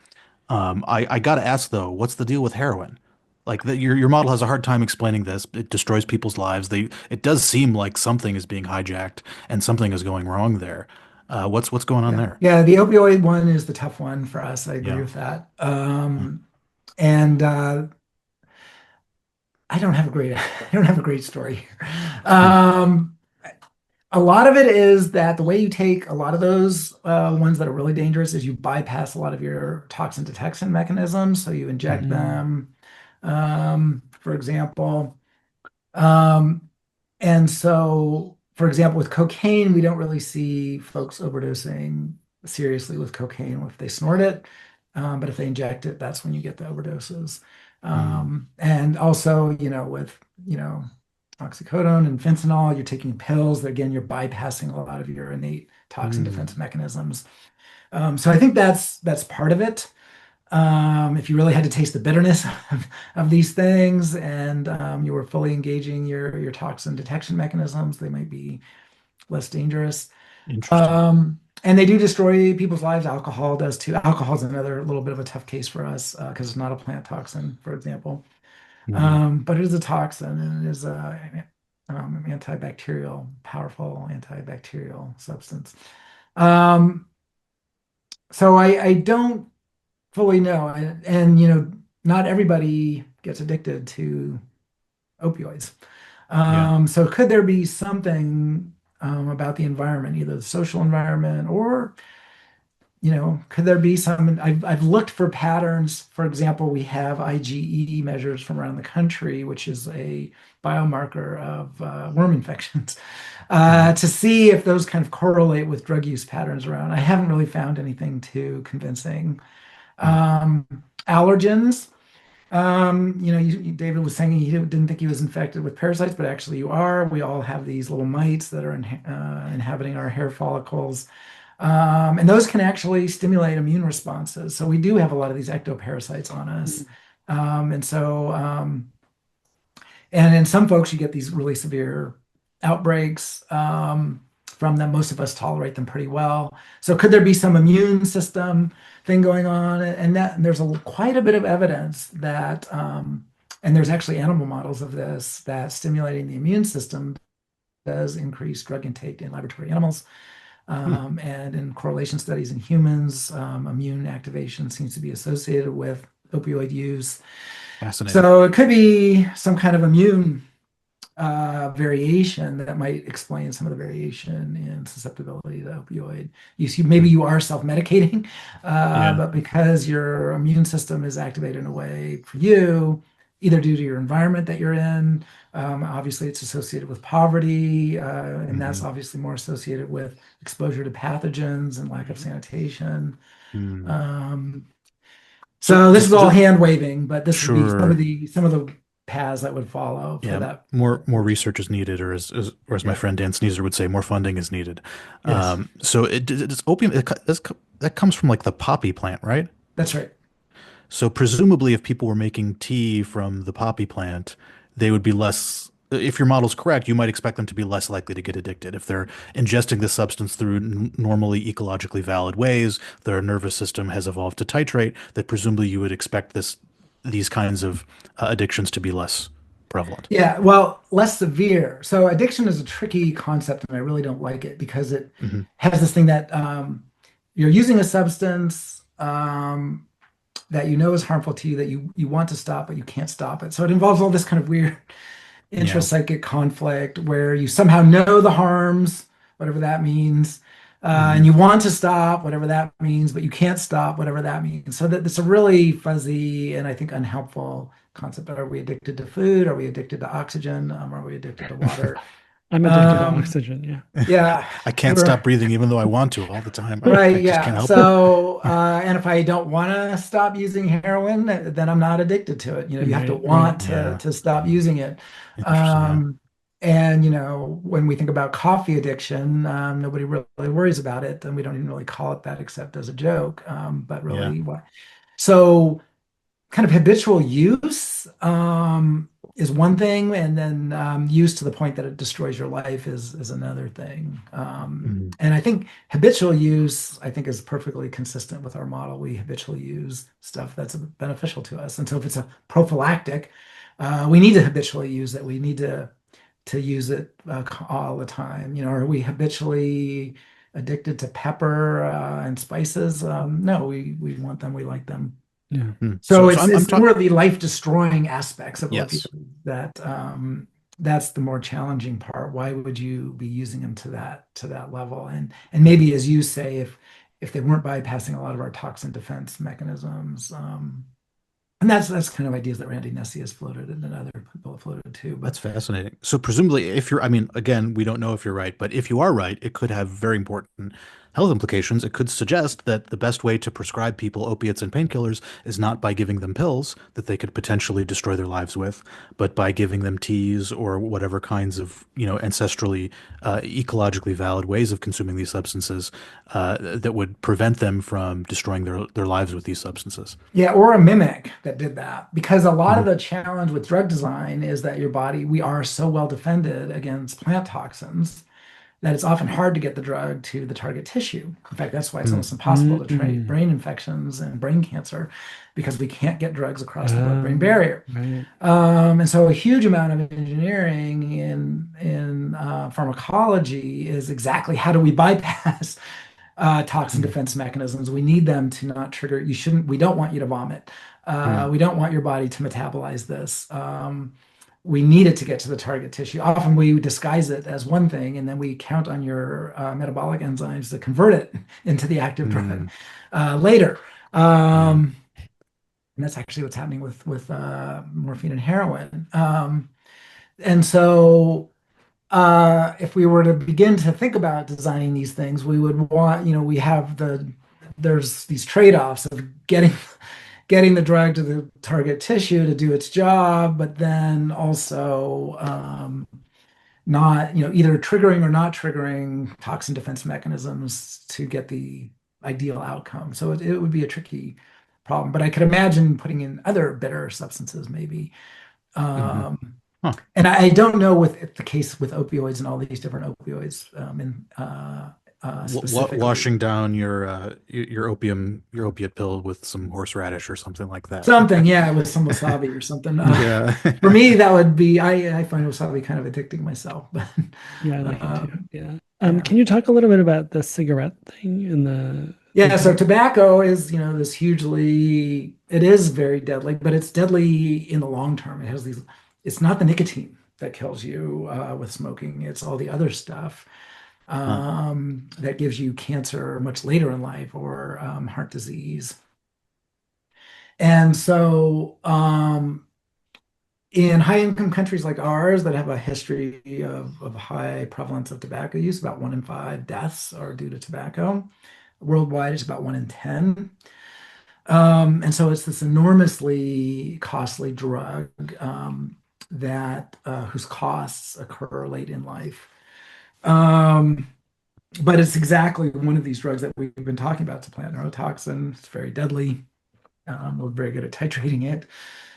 I gotta ask though, what's the deal with heroin? Like your model has a hard time explaining this. It destroys people's lives. It does seem like something is being hijacked and something is going wrong there. What's going on Yeah. there? Yeah, the opioid one is the tough one for us. I agree Yeah. with that. Mm, And I don't have a great I don't have a great story here. mm, A lot of it is that the way you take a lot of those ones that are really dangerous is you bypass a lot of your toxin detection mechanisms. So you inject mhm, mm, them, for example. Um, and so, for example, with cocaine, we don't really see folks overdosing seriously with cocaine if they snort it. But if they inject it, that's when you get the overdoses. mm, And also, with, oxycodone and fentanyl, you're taking pills that, again, you're bypassing a lot of your innate toxin defense mm, mechanisms. So I think that's part of it. If you really had to taste the bitterness of these things and you were fully engaging your toxin detection mechanisms, they might be less dangerous. interesting. And they do destroy people's lives. Alcohol does too. Alcohol is another little bit of a tough case for us because it's not a plant toxin, for example. Mm, But it is a toxin and it is an antibacterial, powerful antibacterial substance. Um, so I don't fully know. And, not everybody gets addicted to opioids. yeah. So could there be something about the environment, either the social environment or, could there be some? I've looked for patterns. For example, we have IgE measures from around the country, which is a biomarker of worm infections, Mm, to see if those kind of correlate with drug use patterns around. I haven't really found anything too convincing. mm, Um, Allergens. David was saying he didn't think he was infected with parasites, but actually you are. We all have these little mites that are inhabiting our hair follicles. And those can actually stimulate immune responses. So we do have a lot of these ectoparasites on us. mm. And in some folks, you get these really severe outbreaks from them. Most of us tolerate them pretty well. So could there be some immune system thing going on? And there's quite a bit of evidence that, and there's actually animal models of this, that stimulating the immune system does increase drug intake in laboratory animals. mm. And in correlation studies in humans, immune activation seems to be associated with opioid use. Fascinating. So it could be some kind of immune variation that might explain some of the variation in susceptibility to opioid use. Maybe Mm, you are self-medicating, yeah. but because your immune system is activated in a way for you, either due to your environment that you're in, obviously it's associated with poverty, and that's Hmm. obviously more associated with exposure to pathogens and lack of sanitation. Mm. Um, So so this is just, all just hand waving, but this would be some of sure. the paths that would follow for Yeah, that. more research is needed, or as my Yeah. friend Dan Sneezer would say, more funding is needed. Yes, So it's opium. That comes from like the poppy plant, right? that's right. So presumably, if people were making tea from the poppy plant, they would be less. If your model's correct, you might expect them to be less likely to get addicted. If they're ingesting this substance through normally ecologically valid ways, their nervous system has evolved to titrate, that presumably you would expect these kinds of addictions to be less prevalent. Yeah, well, less severe. So addiction is a tricky concept, and I really don't like it because it Hmm. has this thing that you're using a substance that you know is harmful to you that you want to stop, but you can't stop it. So it involves all this kind of weird Yeah. intrapsychic conflict where you somehow know the harms, whatever that means, and Hmm. you want to stop, whatever that means, but you can't stop, whatever that means. So that it's a really fuzzy and I think unhelpful concept. Are we addicted to food? Are we addicted to oxygen? Are we addicted to water? I'm addicted to Um, oxygen. Yeah. yeah, I can't stop we're breathing even though I want to all the time. right. I just can't Yeah. help it. So, and if I don't want to stop using heroin, then I'm not addicted to it. You have to Right. Right. want to Yeah. to stop using it. Interesting. Yeah. Um, and when we think about coffee addiction, nobody really worries about it, and we don't even really call it that except as a joke. But Yeah. really, what? So kind of habitual use is one thing, and then use to the point that it destroys your life is another thing. Mhm. And I think habitual use, I think, is perfectly consistent with our model. We habitually use stuff that's beneficial to us. And so if it's a prophylactic, we need to habitually use it. We need to use it all the time. Are we habitually addicted to pepper and spices? No, we want them. We like them. Yeah. So So it's I'm talking. more of the life-destroying aspects of Yes. opioids that that's the more challenging part. Why would you be using them to that level? And maybe, as you say, if they weren't bypassing a lot of our toxin defense mechanisms, and that's kind of ideas that Randy Nesse has floated and then other people have floated too. But That's fascinating. So presumably, if you're, I mean, again, we don't know if you're right, but if you are right, it could have very important health implications. It could suggest that the best way to prescribe people opiates and painkillers is not by giving them pills that they could potentially destroy their lives with, but by giving them teas or whatever kinds of, ancestrally, ecologically valid ways of consuming these substances that would prevent them from destroying their lives with these substances. yeah, or a mimic that did that. Because a lot of Mhm. the challenge with drug design is that your body, we are so well defended against plant toxins that it's often hard to get the drug to the target tissue. In fact, that's why it's Mm. almost impossible to treat Mm. brain infections and brain cancer because we can't get drugs across the blood-brain Um, barrier. right. And so a huge amount of engineering in pharmacology is exactly how do we bypass toxin Mm. defense mechanisms. We need them to not trigger. We don't want you to vomit. Mm. We don't want your body to metabolize this. We need it to get to the target tissue. Often we disguise it as one thing, and then we count on your metabolic enzymes to convert it into the active drug Mm. later. Yeah. And that's actually what's happening with morphine and heroin. And so if we were to begin to think about designing these things, we would want, we have there's these trade-offs of getting the drug to the target tissue to do its job, but then also not, either triggering or not triggering toxin defense mechanisms to get the ideal outcome. So it would be a tricky problem, but I could imagine putting in other bitter substances maybe. Hmm. Um, Huh. and I don't know with the case with opioids and all these different opioids specifically. Washing down your opiate pill with some horseradish or something like that. Something, yeah, with some wasabi or something. Yeah. For me, that would be, I find wasabi kind of addicting myself, but Yeah, I like it too. um, Yeah. yeah. Can you talk a little bit about the cigarette thing and the Yeah, so impact? tobacco is, this it is very deadly, but it's deadly in the long term. It's not the nicotine that kills you with smoking, it's all the other stuff Huh. that gives you cancer much later in life or heart disease. And so, in high income countries like ours that have a history of high prevalence of tobacco use, about 1 in 5 deaths are due to tobacco. Worldwide, it's about 1 in 10. And so it's this enormously costly drug that whose costs occur late in life. Um, but it's exactly one of these drugs that we've been talking about. It's a plant neurotoxin. It's very deadly. We're very good at titrating it.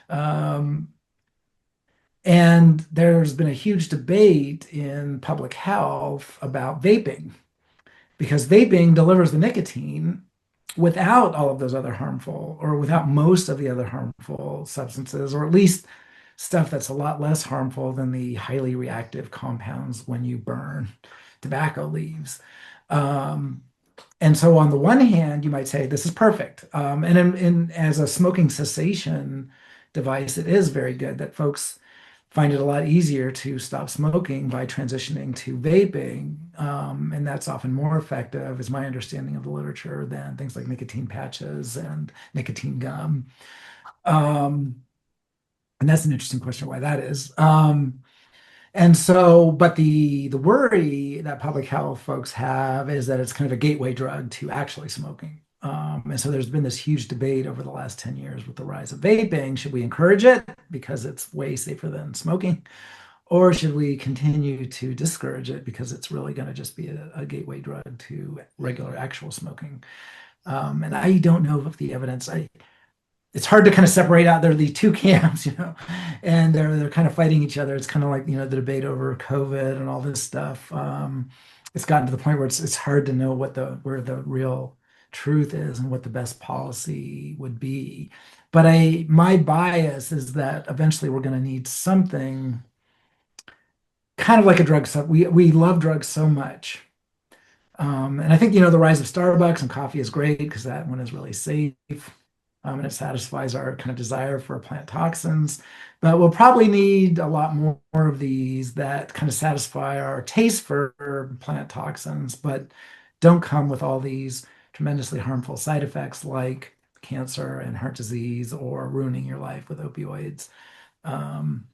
Um, and there's been a huge debate in public health about vaping because vaping delivers the nicotine without all of those other harmful, or without most of the other harmful substances, or at least stuff that's a lot less harmful than the highly reactive compounds when you burn tobacco leaves. Um, and so, on the one hand, you might say this is perfect. As a smoking cessation device, it is very good that folks find it a lot easier to stop smoking by transitioning to vaping. And that's often more effective, is my understanding of the literature, than things like nicotine patches and nicotine gum. Um, and that's an interesting question why that is. And so, but the worry that public health folks have is that it's kind of a gateway drug to actually smoking. And so there's been this huge debate over the last 10 years with the rise of vaping. Should we encourage it because it's way safer than smoking? Or should we continue to discourage it because it's really going to just be a gateway drug to regular actual smoking? And I don't know if the evidence, it's hard to kind of separate out. There are these two camps, and they're kind of fighting each other. It's kind of like, the debate over COVID and all this stuff. It's gotten to the point where it's hard to know where the real truth is and what the best policy would be. But my bias is that eventually we're going to need something kind of like a drug sub. We love drugs so much. And I think, the rise of Starbucks and coffee is great because that one is really safe. And it satisfies our kind of desire for plant toxins. But we'll probably need a lot more of these that kind of satisfy our taste for plant toxins, but don't come with all these tremendously harmful side effects like cancer and heart disease or ruining your life with opioids. Um,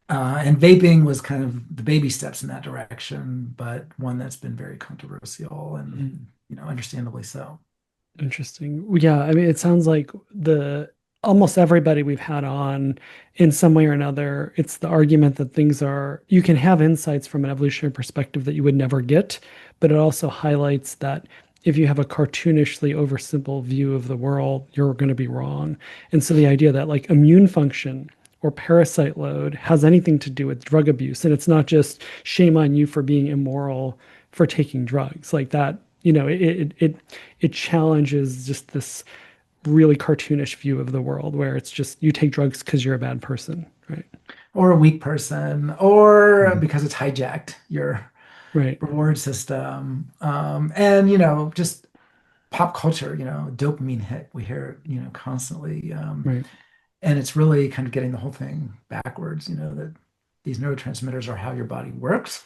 and vaping was kind of the baby steps in that direction, but one that's been very controversial and, understandably so. Interesting. Yeah, I mean, it sounds like the almost everybody we've had on in some way or another, it's the argument that things are, you can have insights from an evolutionary perspective that you would never get, but it also highlights that if you have a cartoonishly oversimple view of the world, you're going to be wrong. And so the idea that like immune function or parasite load has anything to do with drug abuse, and it's not just shame on you for being immoral for taking drugs like that. It challenges just this really cartoonish view of the world where it's just you take drugs because you're a bad person, right? Or a weak person, or Mhm. because it's hijacked your Right, reward system. And, just pop culture, dopamine hit. We hear it, constantly. right. And it's really kind of getting the whole thing backwards, that these neurotransmitters are how your body works.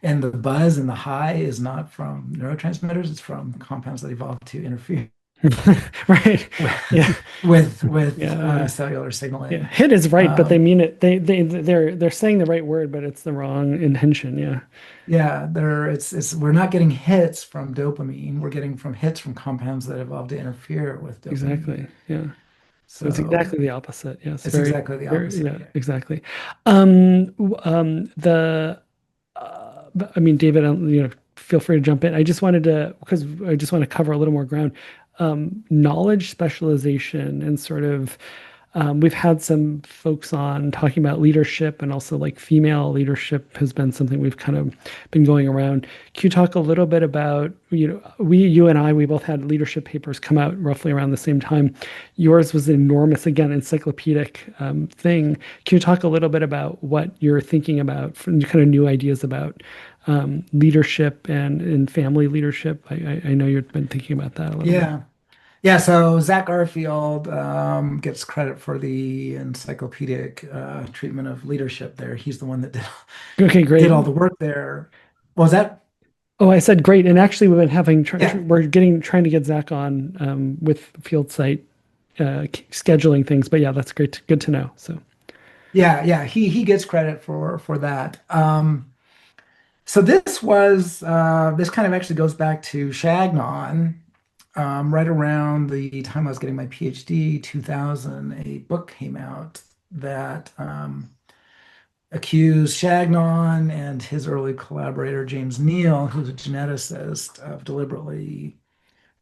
And the buzz and the high is not from neurotransmitters, it's from compounds that evolve to interfere Right. with Yeah. Yeah. cellular Yeah. signaling. Hit is right, but they Um, mean it. They're saying the right word, but it's the wrong intention. Yeah. yeah, it's we're not getting hits from dopamine. We're getting from hits from compounds that evolve to interfere with dopamine. Exactly. Yeah. So it's So exactly the opposite. Yes. it's Very, exactly the very, opposite. yeah, Yeah. exactly. The but, I mean, David, feel free to jump in. I just wanted to, because I just want to cover a little more ground. Knowledge specialization and sort of, we've had some folks on talking about leadership and also like female leadership has been something we've kind of been going around. Can you talk a little bit about, you and I, we both had leadership papers come out roughly around the same time. Yours was an enormous, again, encyclopedic thing. Can you talk a little bit about what you're thinking about, from kind of new ideas about leadership and family leadership? I know you've been thinking about that a little bit. Yeah. Yeah, so Zach Garfield gets credit for the encyclopedic treatment of leadership there. He's the one that did, Okay, did great. all the work there. Was that? Oh, I said great. And actually, we've been Yeah. trying to get Zach on with Field Site scheduling things. But yeah, that's great. Good to know. So, Yeah, yeah, he gets credit for that. So this kind of actually goes back to Chagnon, right around the time I was getting my PhD, 2000. A book came out that accused Chagnon and his early collaborator James Neal, who's a geneticist, of deliberately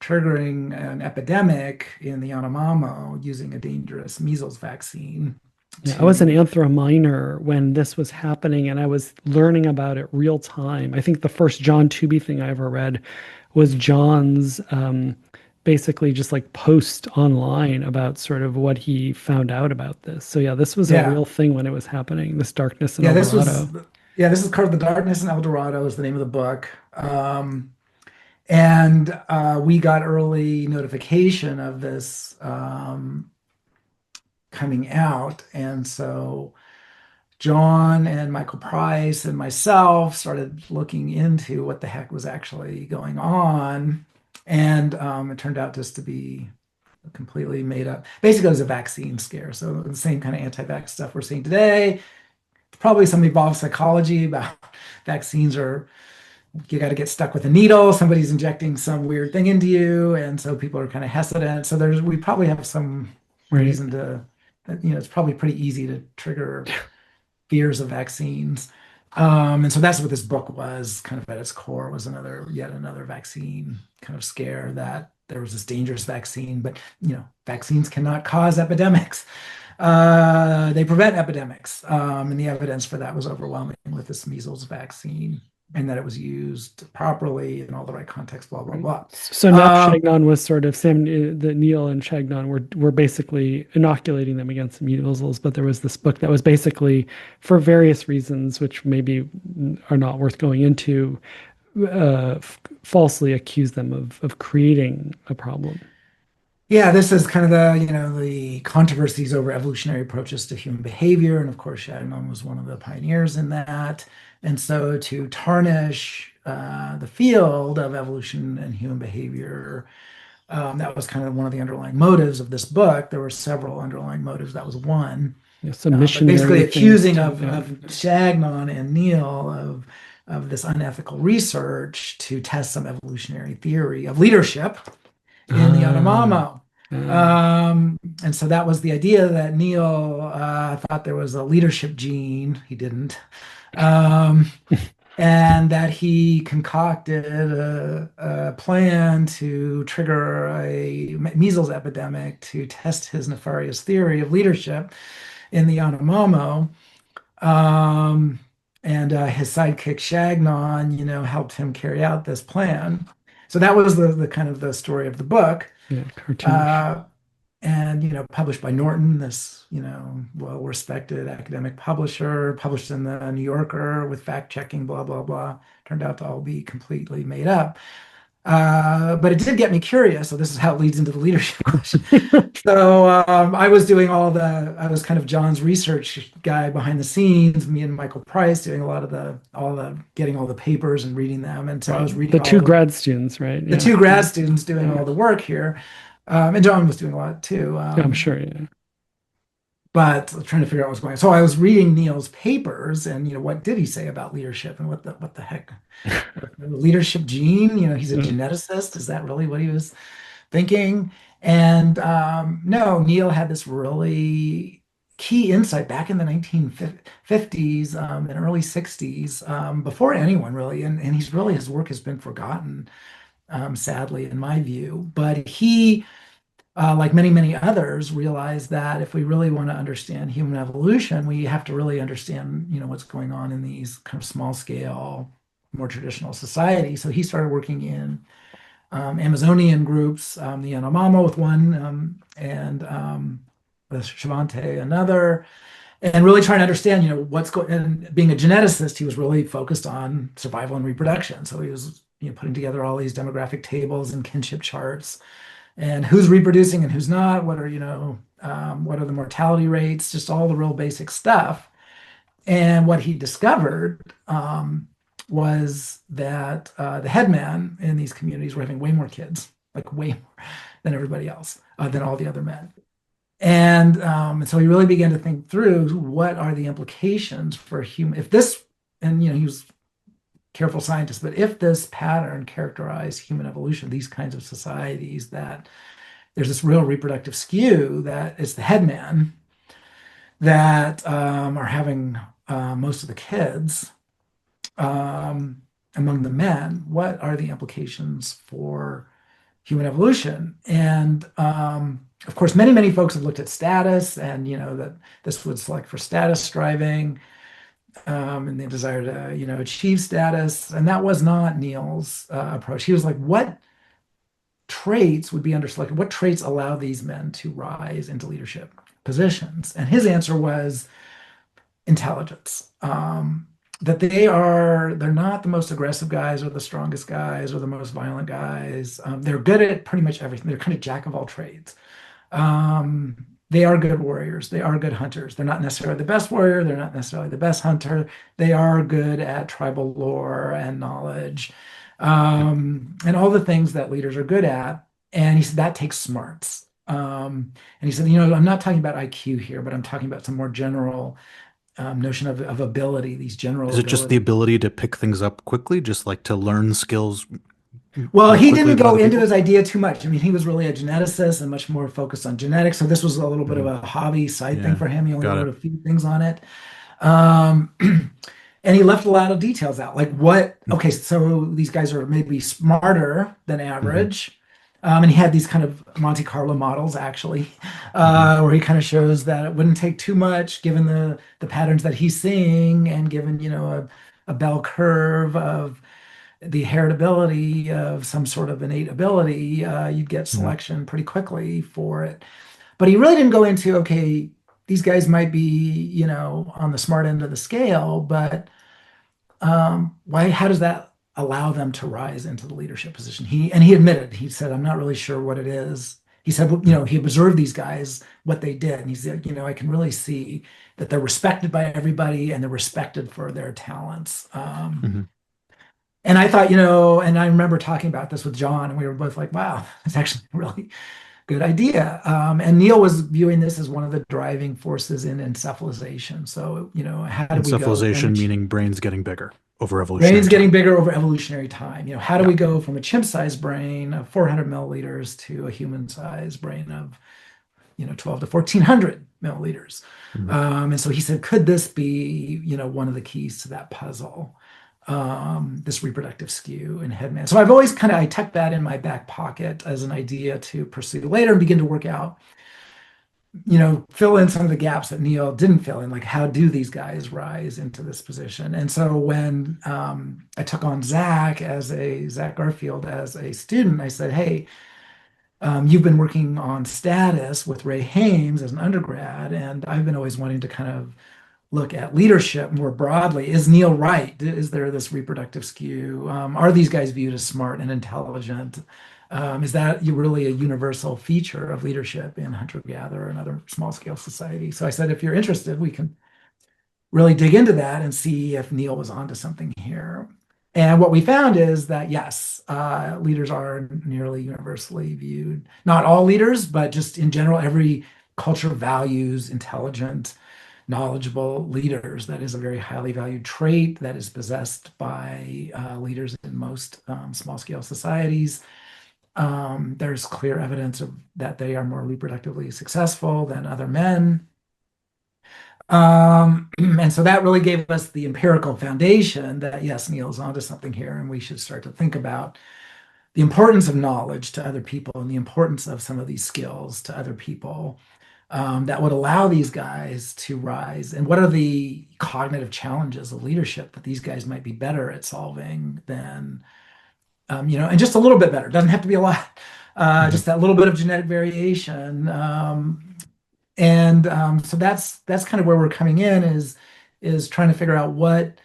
triggering an epidemic in the Yanomamo using a dangerous measles vaccine yeah, I was an to, anthro minor when this was happening, and I was learning about it real time. I think the first John Tooby thing I ever read was John's basically just like post online about sort of what he found out about this. So yeah, this was a yeah, real thing when it was happening. This darkness in yeah, El this was, Dorado. yeah, this is called The Darkness in El Dorado is the name of the book. And we got early notification of this coming out. And so John and Michael Price and myself started looking into what the heck was actually going on. And it turned out just to be completely made up. Basically, it was a vaccine scare. So the same kind of anti-vax stuff we're seeing today. Probably some evolved psychology about vaccines are you got to get stuck with a needle. Somebody's injecting some weird thing into you, and so people are kind of hesitant. So we probably have some Right. reason to, it's probably pretty easy to trigger fears of vaccines. And so that's what this book was kind of at its core was yet another vaccine kind of scare that there was this dangerous vaccine, but vaccines cannot cause epidemics. They prevent epidemics, and the evidence for that was overwhelming with this measles vaccine, and that it was used properly in all the right contexts, blah, blah, blah. So Nap-Chagnon was sort of the Neil and Chagnon were basically inoculating them against the measles, but there was this book that was basically, for various reasons, which maybe are not worth going into, falsely accused them of creating a problem. Yeah, this is kind of the controversies over evolutionary approaches to human behavior, and of course, Chagnon was one of the pioneers in that. And so, to tarnish the field of evolution and human behavior, that was kind of one of the underlying motives of this book. There were several underlying motives. That was one. Some But missionary basically accusing things of Chagnon and Neil of this unethical research to test some evolutionary theory of leadership in the Yanomamo. And so that was the idea, that Neil thought there was a leadership gene. He didn't. And that he concocted a plan to trigger a measles epidemic to test his nefarious theory of leadership in the Yanomamo. And his sidekick Chagnon, helped him carry out this plan. So that was the kind of the story of the book. Yeah, cartoonish. And published by Norton, this well-respected academic publisher, published in the New Yorker with fact-checking, blah blah blah. Turned out to all be completely made up. But it did get me curious. So this is how it leads into the leadership question. So I was kind of John's research guy behind the scenes. Me and Michael Price doing a lot of getting all the papers and reading them. And so I was reading the two grad students, right? The two grad students doing all the work here. And John was doing a lot too. I'm sure, yeah. But trying to figure out what's going on. So I was reading Neil's papers, and what did he say about leadership, and what the heck, the leadership gene? He's a geneticist. Is that really what he was thinking? And no, Neil had this really key insight back in the 1950s and early 60s, before anyone really, and his work has been forgotten. Sadly, in my view. But he, like many, many others, realized that if we really want to understand human evolution, we have to really understand, what's going on in these kind of small scale, more traditional societies. So he started working in Amazonian groups, the Yanomamo with one, and the Shavante another, and really trying to understand, what's going. And being a geneticist, he was really focused on survival and reproduction. So he was putting together all these demographic tables and kinship charts, and who's reproducing and who's not. What are the mortality rates? Just all the real basic stuff. And what he discovered was that the headman in these communities were having way more kids, like way more than everybody else, than all the other men. And so he really began to think through what are the implications for human, if this, and he was careful scientist, but if this pattern characterized human evolution, these kinds of societies, that there's this real reproductive skew, that it's the headman that are having most of the kids among the men, what are the implications for human evolution? And of course, many, many folks have looked at status, and that this would select for status striving. And the desire to, achieve status. And that was not Neil's approach. He was like, what traits would be underselected? What traits allow these men to rise into leadership positions? And his answer was intelligence. That they're not the most aggressive guys or the strongest guys or the most violent guys. They're good at pretty much everything. They're kind of jack of all trades. They are good warriors. They are good hunters. They're not necessarily the best warrior. They're not necessarily the best hunter. They are good at tribal lore and knowledge, and all the things that leaders are good at. And he said that takes smarts. And he said, I'm not talking about IQ here, but I'm talking about some more general notion of ability, these general Is it just the ability to pick things up quickly, just like to learn skills? Well, he didn't go into his idea too much. I mean, he was really a geneticist and much more focused on genetics. So this was a little bit of a hobby side thing for him. He only wrote a few things on it. And he left a lot of details out. Like okay, so these guys are maybe smarter than average. And he had these kind of Monte Carlo models, actually, Hmm. where he kind of shows that it wouldn't take too much, given the patterns that he's seeing, and given, a bell curve of the heritability of some sort of innate ability, you'd get Hmm. selection pretty quickly for it. But he really didn't go into, okay, these guys might be, on the smart end of the scale, but how does that allow them to rise into the leadership position? He admitted, he said, I'm not really sure what it is. He said, well, he observed these guys, what they did, and he said, I can really see that they're respected by everybody and they're respected for their talents. Hmm. And I thought, and I remember talking about this with John, and we were both like, wow, that's actually a really good idea. And Neil was viewing this as one of the driving forces in encephalization. So, how do we go from Encephalization meaning brains getting bigger over brains evolutionary getting time. bigger over evolutionary time? How do Yeah. we go from a chimp-sized brain of 400 milliliters to a human-sized brain of, 12 to 1400 milliliters? Hmm. And so he said, could this be, one of the keys to that puzzle? This reproductive skew in headman. So I've always I tucked that in my back pocket as an idea to pursue later and begin to work out, fill in some of the gaps that Neil didn't fill in, like how do these guys rise into this position? And so when I took on Zach Garfield as a student, I said, hey, you've been working on status with Ray Haynes as an undergrad, and I've been always wanting to kind of look at leadership more broadly. Is Neil right? Is there this reproductive skew? Are these guys viewed as smart and intelligent? Is that really a universal feature of leadership in hunter-gatherer and other small-scale societies? So I said, if you're interested, we can really dig into that and see if Neil was onto something here. And what we found is that yes, leaders are nearly universally viewed. Not all leaders, but just in general, every culture values intelligent, knowledgeable leaders. That is a very highly valued trait that is possessed by leaders in most small scale societies. There's clear evidence that they are more reproductively successful than other men. And so that really gave us the empirical foundation that yes, Neil's onto something here, and we should start to think about the importance of knowledge to other people and the importance of some of these skills to other people that would allow these guys to rise. And what are the cognitive challenges of leadership that these guys might be better at solving than, and just a little bit better. Doesn't have to be a lot, Hmm. just that little bit of genetic variation. And so that's kind of where we're coming in is trying to figure out what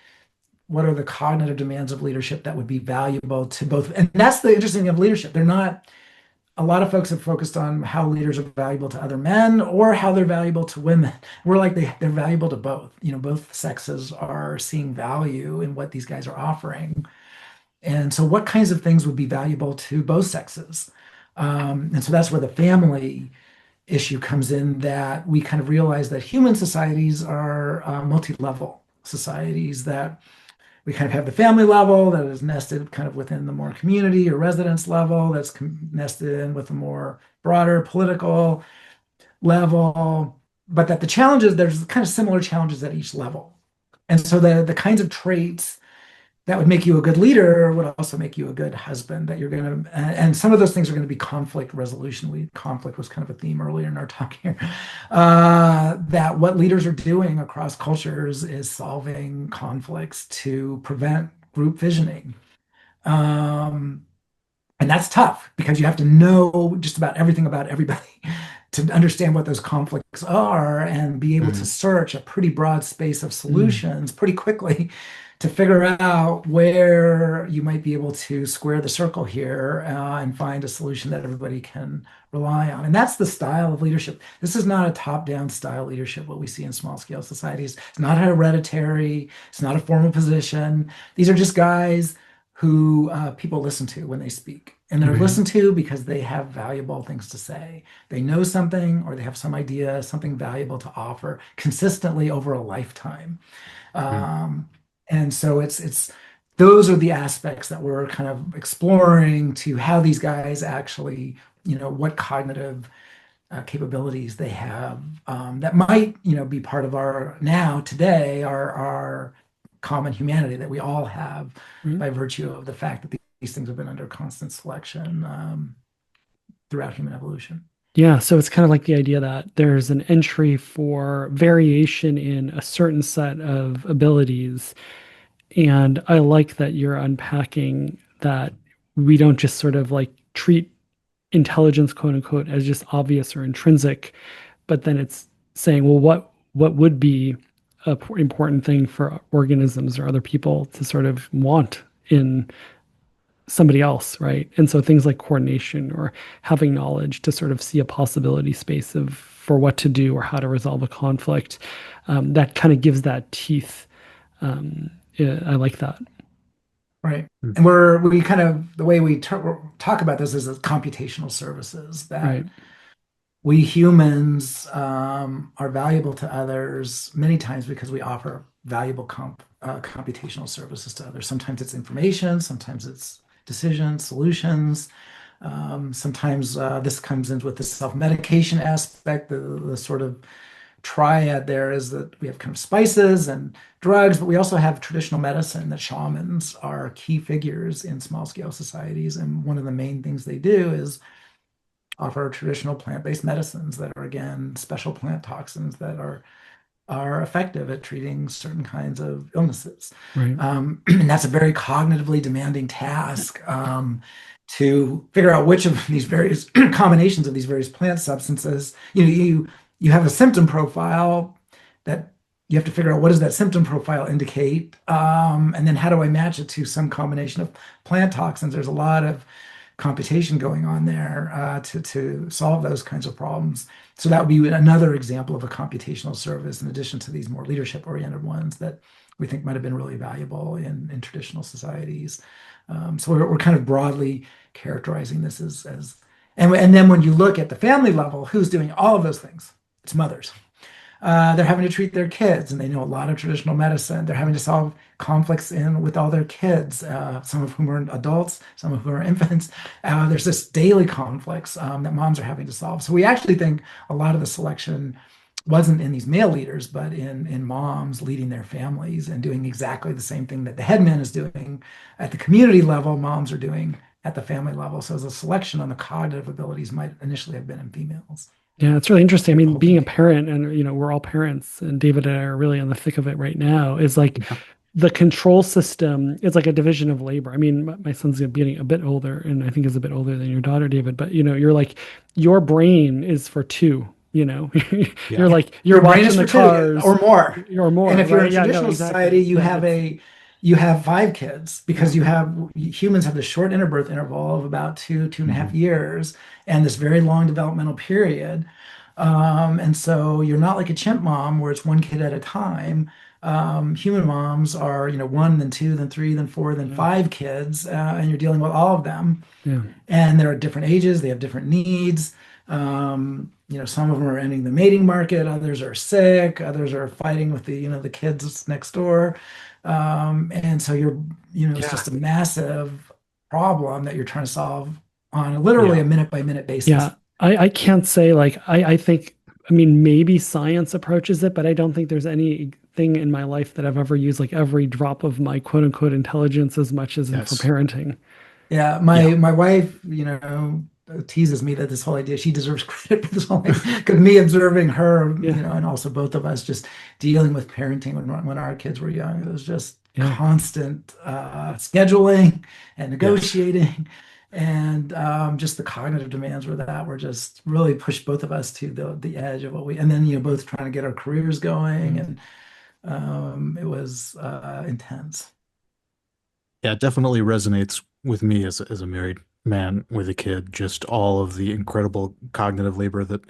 are the cognitive demands of leadership that would be valuable to both. And that's the interesting thing of leadership. They're not A lot of folks have focused on how leaders are valuable to other men or how they're valuable to women. We're like they're valuable to both. Both sexes are seeing value in what these guys are offering. And so, what kinds of things would be valuable to both sexes? And so that's where the family issue comes in, that we kind of realize that human societies are multi-level societies, that we kind of have the family level that is nested kind of within the more community or residence level that's nested in with a more broader political level, but that the challenges, there's kind of similar challenges at each level. And so the kinds of traits that would make you a good leader would also make you a good husband, that you're going to, and some of those things are going to be conflict resolution. Conflict was kind of a theme earlier in our talk here. That what leaders are doing across cultures is solving conflicts to prevent group visioning. Um, and that's tough because you have to know just about everything about everybody to understand what those conflicts are and be able to Hmm. search a pretty broad space of Hmm. solutions pretty quickly to figure out where you might be able to square the circle here and find a solution that everybody can rely on. And that's the style of leadership. This is not a top-down style leadership, what we see in small-scale societies. It's not hereditary. It's not a formal position. These are just guys who people listen to when they speak. And they're Hmm. listened to because they have valuable things to say. They know something or they have some idea, something valuable to offer consistently over a lifetime. Hmm. Um, and so it's those are the aspects that we're kind of exploring to how these guys actually, what cognitive capabilities they have that might, be part of our now today, our common humanity that we all have Mhm. by virtue of the fact that these things have been under constant selection. throughout human evolution. Yeah, so it's kind of like the idea that there's an entry for variation in a certain set of abilities. And I like that you're unpacking that we don't just sort of like treat intelligence, quote unquote, as just obvious or intrinsic, but then it's saying, well, what would be a important thing for organisms or other people to sort of want in somebody else, right? And so things like coordination or having knowledge to sort of see a possibility space of for what to do or how to resolve a conflict, that kind of gives that teeth. Yeah, I like that. Right. Mm. And we kind of, the way we talk about this is as computational services, Right. that we humans are valuable to others many times because we offer valuable computational services to others. Sometimes it's information, sometimes it's decisions, solutions. Sometimes this comes in with the self-medication aspect, the sort of triad there is that we have kind of spices and drugs, but we also have traditional medicine that shamans are key figures in small scale societies. And one of the main things they do is offer traditional plant-based medicines that are, again, special plant toxins that are effective at treating certain kinds of illnesses. Right. And that's a very cognitively demanding task, to figure out which of these various combinations of these various plant substances. You have a symptom profile that you have to figure out what does that symptom profile indicate, and then how do I match it to some combination of plant toxins. There's a lot of computation going on there to solve those kinds of problems. So that would be another example of a computational service in addition to these more leadership-oriented ones that we think might have been really valuable in traditional societies. So we're kind of broadly characterizing this and then when you look at the family level, who's doing all of those things? It's mothers. They're having to treat their kids, and they know a lot of traditional medicine. They're having to solve conflicts with all their kids, some of whom are adults, some of whom are infants. There's this daily conflicts that moms are having to solve. So we actually think a lot of the selection wasn't in these male leaders, but in moms leading their families and doing exactly the same thing that the headman is doing at the community level, moms are doing at the family level. So the selection on the cognitive abilities might initially have been in females. Yeah, it's really interesting. I mean, being a Hoping. parent, and we're all parents, and David and I are really in the thick of it right now, is like Yeah. the control system is like a division of labor. I mean, my son's getting a bit older, and I think is a bit older than your daughter, David, but you're like, your brain is for two, Yeah. you're like, you're Your brain is watching the for two cars or more. or more, And if you're in right? a Yeah, no, traditional exactly. society, Yeah, you have five kids because yeah, humans have this short interbirth interval of about two and a half Mhm. years, and this very long developmental period. And so you're not like a chimp mom where it's one kid at a time. Human moms are, one, then two, then three, then four, then yeah, five kids, and you're dealing with all of them. yeah, And they're at different ages, they have different needs. Some of them are entering the mating market, others are sick, others are fighting with the kids next door. And so it's yeah, just a massive problem that you're trying to solve on literally Yeah. a minute by minute basis. yeah. I can't say like I think, I mean, maybe science approaches it, but I don't think there's anything in my life that I've ever used like every drop of my quote unquote intelligence as much as in for Yes. parenting. Yeah, Yeah. my wife, teases me that this whole idea, she deserves credit for this whole thing. Because me observing her, Yeah, and also both of us just dealing with parenting when our kids were young, it was just yeah, constant scheduling and Yes. negotiating, and just the cognitive demands were just really pushed both of us to the edge of what and then both trying to get our careers going, mm, and it was intense. Yeah, it definitely resonates with me as a married man with a kid, just all of the incredible cognitive labor that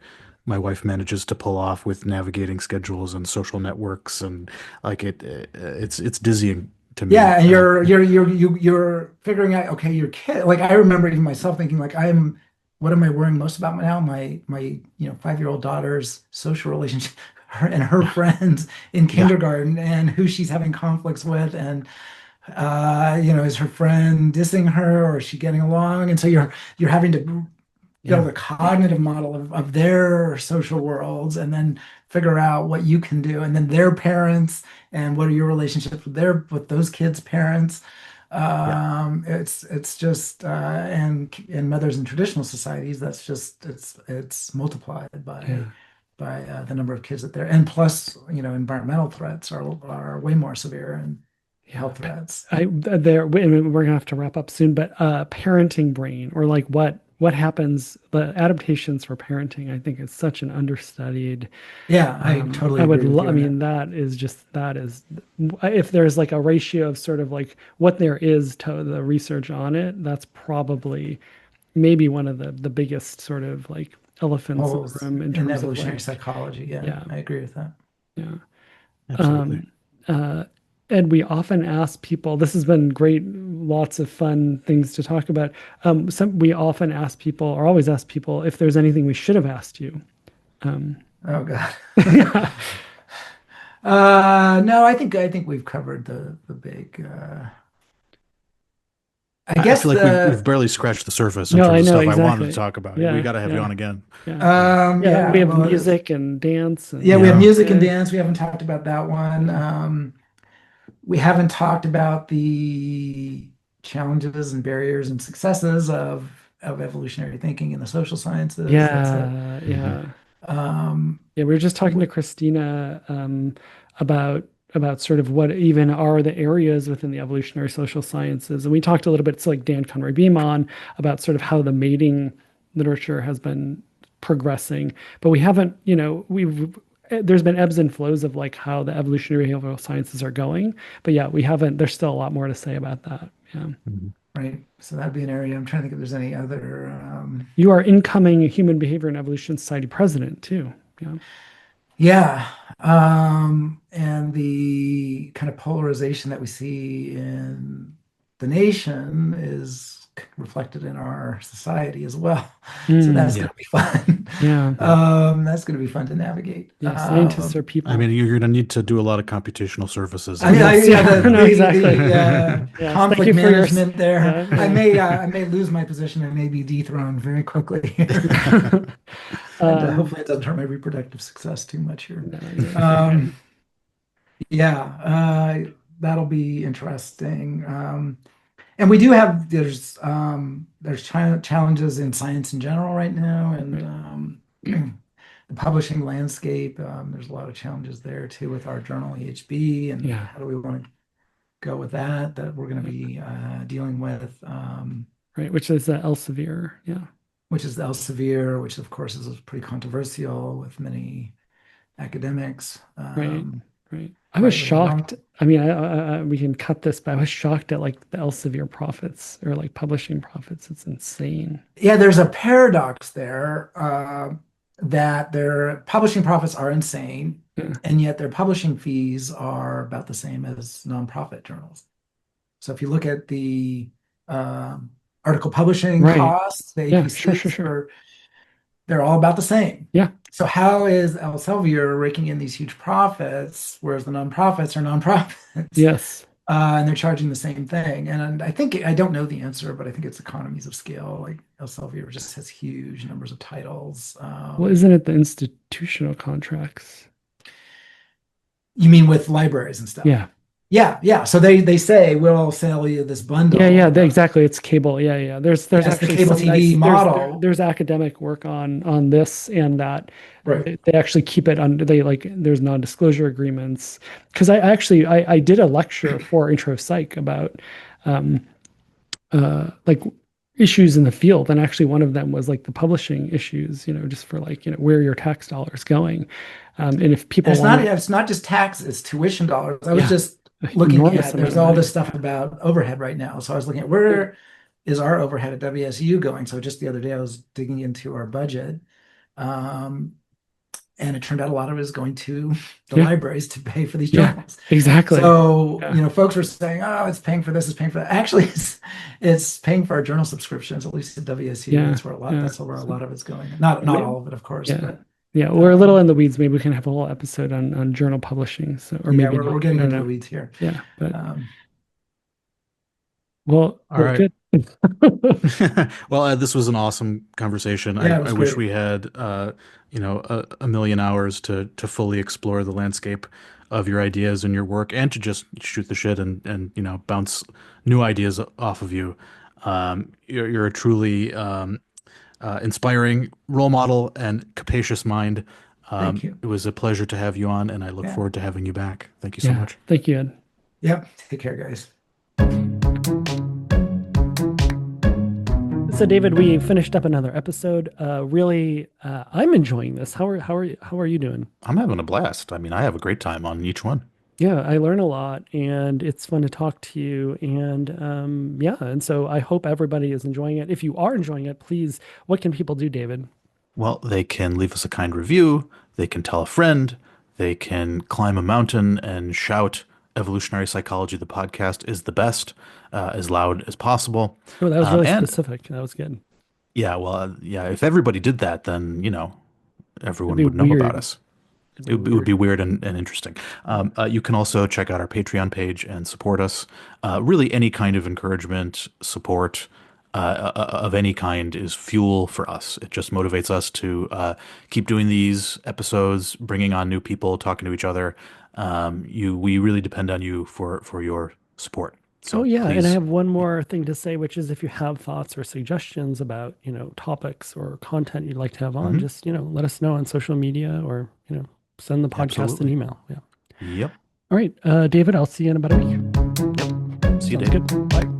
my wife manages to pull off with navigating schedules and social networks and like it's dizzying to me. Yeah, and you're figuring out, okay, your kid. Like I remember even myself thinking, like, what am I worrying most about now? My 5-year-old daughter's social relationship, her and her friends in Yeah. kindergarten, and who she's having conflicts with, and is her friend dissing her, or is she getting along? And so you're having to yeah, build a cognitive model of their social worlds, and then figure out what you can do, and then their parents, and what are your relationships with those kids' parents. Yeah. It's just and in mothers in traditional societies, that's just it's multiplied Yeah. by the number of kids that there, and plus, environmental threats are way more severe and Yeah. health threats. We're gonna have to wrap up soon, but parenting brain, or like what happens, the adaptations for parenting, I think is such an understudied. Yeah, I totally agree with you I on that. mean, that is, if there's like a ratio of sort of like what there is to the research on it, that's probably maybe one of the biggest sort of like elephants in the Holes room in in terms of evolutionary like, psychology. Yeah, yeah, I agree with that. yeah. Absolutely. Um, and we often ask people, this has been great, lots of fun things to talk about. We often ask people, or always ask people, if there's anything we should have asked you. Um, Oh God. yeah, No, I think we've covered the big. I I guess feel like we've the barely scratched the surface in no, terms I of know stuff I wanted to exactly. talk about. We Yeah, got to have you yeah, on again. yeah, yeah. We yeah. have Well, music and dance yeah, we have and Yeah. music and yeah, dance. We haven't talked about that one. yeah, We haven't talked about the challenges and barriers and successes of evolutionary thinking in the social sciences. That's a yeah, Mhm. yeah. um, Yeah, we were just talking to w- Christina about sort of what even are the areas within the evolutionary social sciences, and we talked a little bit to like Dan Conroy Beam on about sort of how the mating literature has been progressing, but we haven't, we've there's been ebbs and flows of like how the evolutionary behavioral sciences are going, but yeah, we haven't. There's still a lot more to say about that. Yeah, Mhm. right. So that'd be an area. I'm trying to think if there's any other. you are incoming Human Behavior and Evolution Society president too. Yeah, Yeah. And the kind of polarization that we see in the nation is reflected in our society as well. So that's mm, Yeah. going to be fun. yeah, Yeah. That's going to be fun to navigate. yeah. Scientists are I people. mean, you're going to need to do a lot of computational services I mean, in Yes, yeah, yeah, the no, the exactly. the Yes, thank conflict you for your, management there. yeah, I may lose my position and may be dethroned very quickly here, yeah. and Um, hopefully it doesn't hurt my reproductive success too much here. no, you're Um, good. yeah, that'll be interesting. And we do have there's challenges in science in general right now, and Right. the publishing landscape. There's a lot of challenges there too with our journal EHB, and Yeah, how do we want to go with that? That we're going to yeah, be dealing with, right. Which is Elsevier. Yeah, which is the Elsevier, which of course is pretty controversial with many academics. right, right. I was Right with the shocked. wrong. I mean, we can cut this, but I was shocked at like the Elsevier profits or like publishing profits. It's insane. Yeah, there's a paradox there that their publishing profits are insane, Yeah. and yet their publishing fees are about the same as nonprofit journals. So if you look at the um, article publishing Right. costs, the Yeah. Sure. Sure. APCs Sure. they're all about the same. Yeah. So how is Elsevier raking in these huge profits, whereas the nonprofits are nonprofits, Yes. and they're charging the same thing? And I think I don't know the answer, but I think it's economies of scale. Like Elsevier just has huge numbers of titles. Well, isn't it the institutional contracts? You mean with libraries and stuff? Yeah. Yeah, yeah. So they say we'll sell you this Yeah, bundle. yeah, exactly. It's cable. Yeah, yeah. There's That's the actually cable some nice TV model, there's academic work on this and that. right? They actually keep it under they like there's non-disclosure agreements. Because I did a lecture for Intro Psych about um like issues in the field, and actually one of them was like the publishing issues, just for like, where your tax dollars going. And if And people it's want not to, it's not just tax, it's tuition dollars. I was yeah, just an looking enormous at amount there's of all this money. stuff about overhead right now. So I was looking at Yeah. where is our overhead at WSU going? So just the other day I was digging into our budget. Um, and it turned out a lot of it is going to the Yeah. libraries to pay for these Yeah. journals. Exactly. So, Yeah. folks were saying, oh, it's paying for this, it's paying for that. Actually, it's paying for our journal subscriptions, at least at WSU. Yeah. Yeah. That's where a So, lot of it's going. Not all of it, of course, yeah. but Yeah, we're a little um, in the weeds. Maybe we can have a whole episode on journal publishing. So, or yeah, maybe we're not. I getting don't into the know. weeds here. Yeah, but Um, All well, right. good. Well, this was an awesome conversation. Yeah, it I was wish great. we had, a million hours to fully explore the landscape of your ideas and your work, and to just shoot the shit and bounce new ideas off of you. You're a truly inspiring role model and capacious mind. Thank you. It was a pleasure to have you on, and I look Yeah. forward to having you back. Thank you so Yeah. much. Thank you, Ed. Yep. Take care, guys. So, David, we finished up another episode. Really, I'm enjoying this. How are you doing? I'm having a blast. I mean, I have a great time on each one. Yeah, I learn a lot, and it's fun to talk to you. And yeah, and so I hope everybody is enjoying it. If you are enjoying it, please, what can people do, David? Well, they can leave us a kind review, they can tell a friend, they can climb a mountain and shout, Evolutionary Psychology, the podcast is the best, as loud as possible. Oh, that was really And specific. That was good. yeah, well, yeah, if everybody did that, then, It'd everyone be would know about weird. us. It'd be It would be weird. weird and interesting. You can also check out our Patreon page and support us. Really, any kind of encouragement, support of any kind is fuel for us. It just motivates us to keep doing these episodes, bringing on new people, talking to each other. We really depend on you for your support. Oh So yeah, and I please, have one more thing to say, which is if you have thoughts or suggestions about, topics or content you'd like to have on, mhm, just, let us know on social media or, send the podcast an absolutely. email. Yeah. Yep. All right, David, I'll see you in about a week. Yep. See you, Sounds Dave. good. Bye.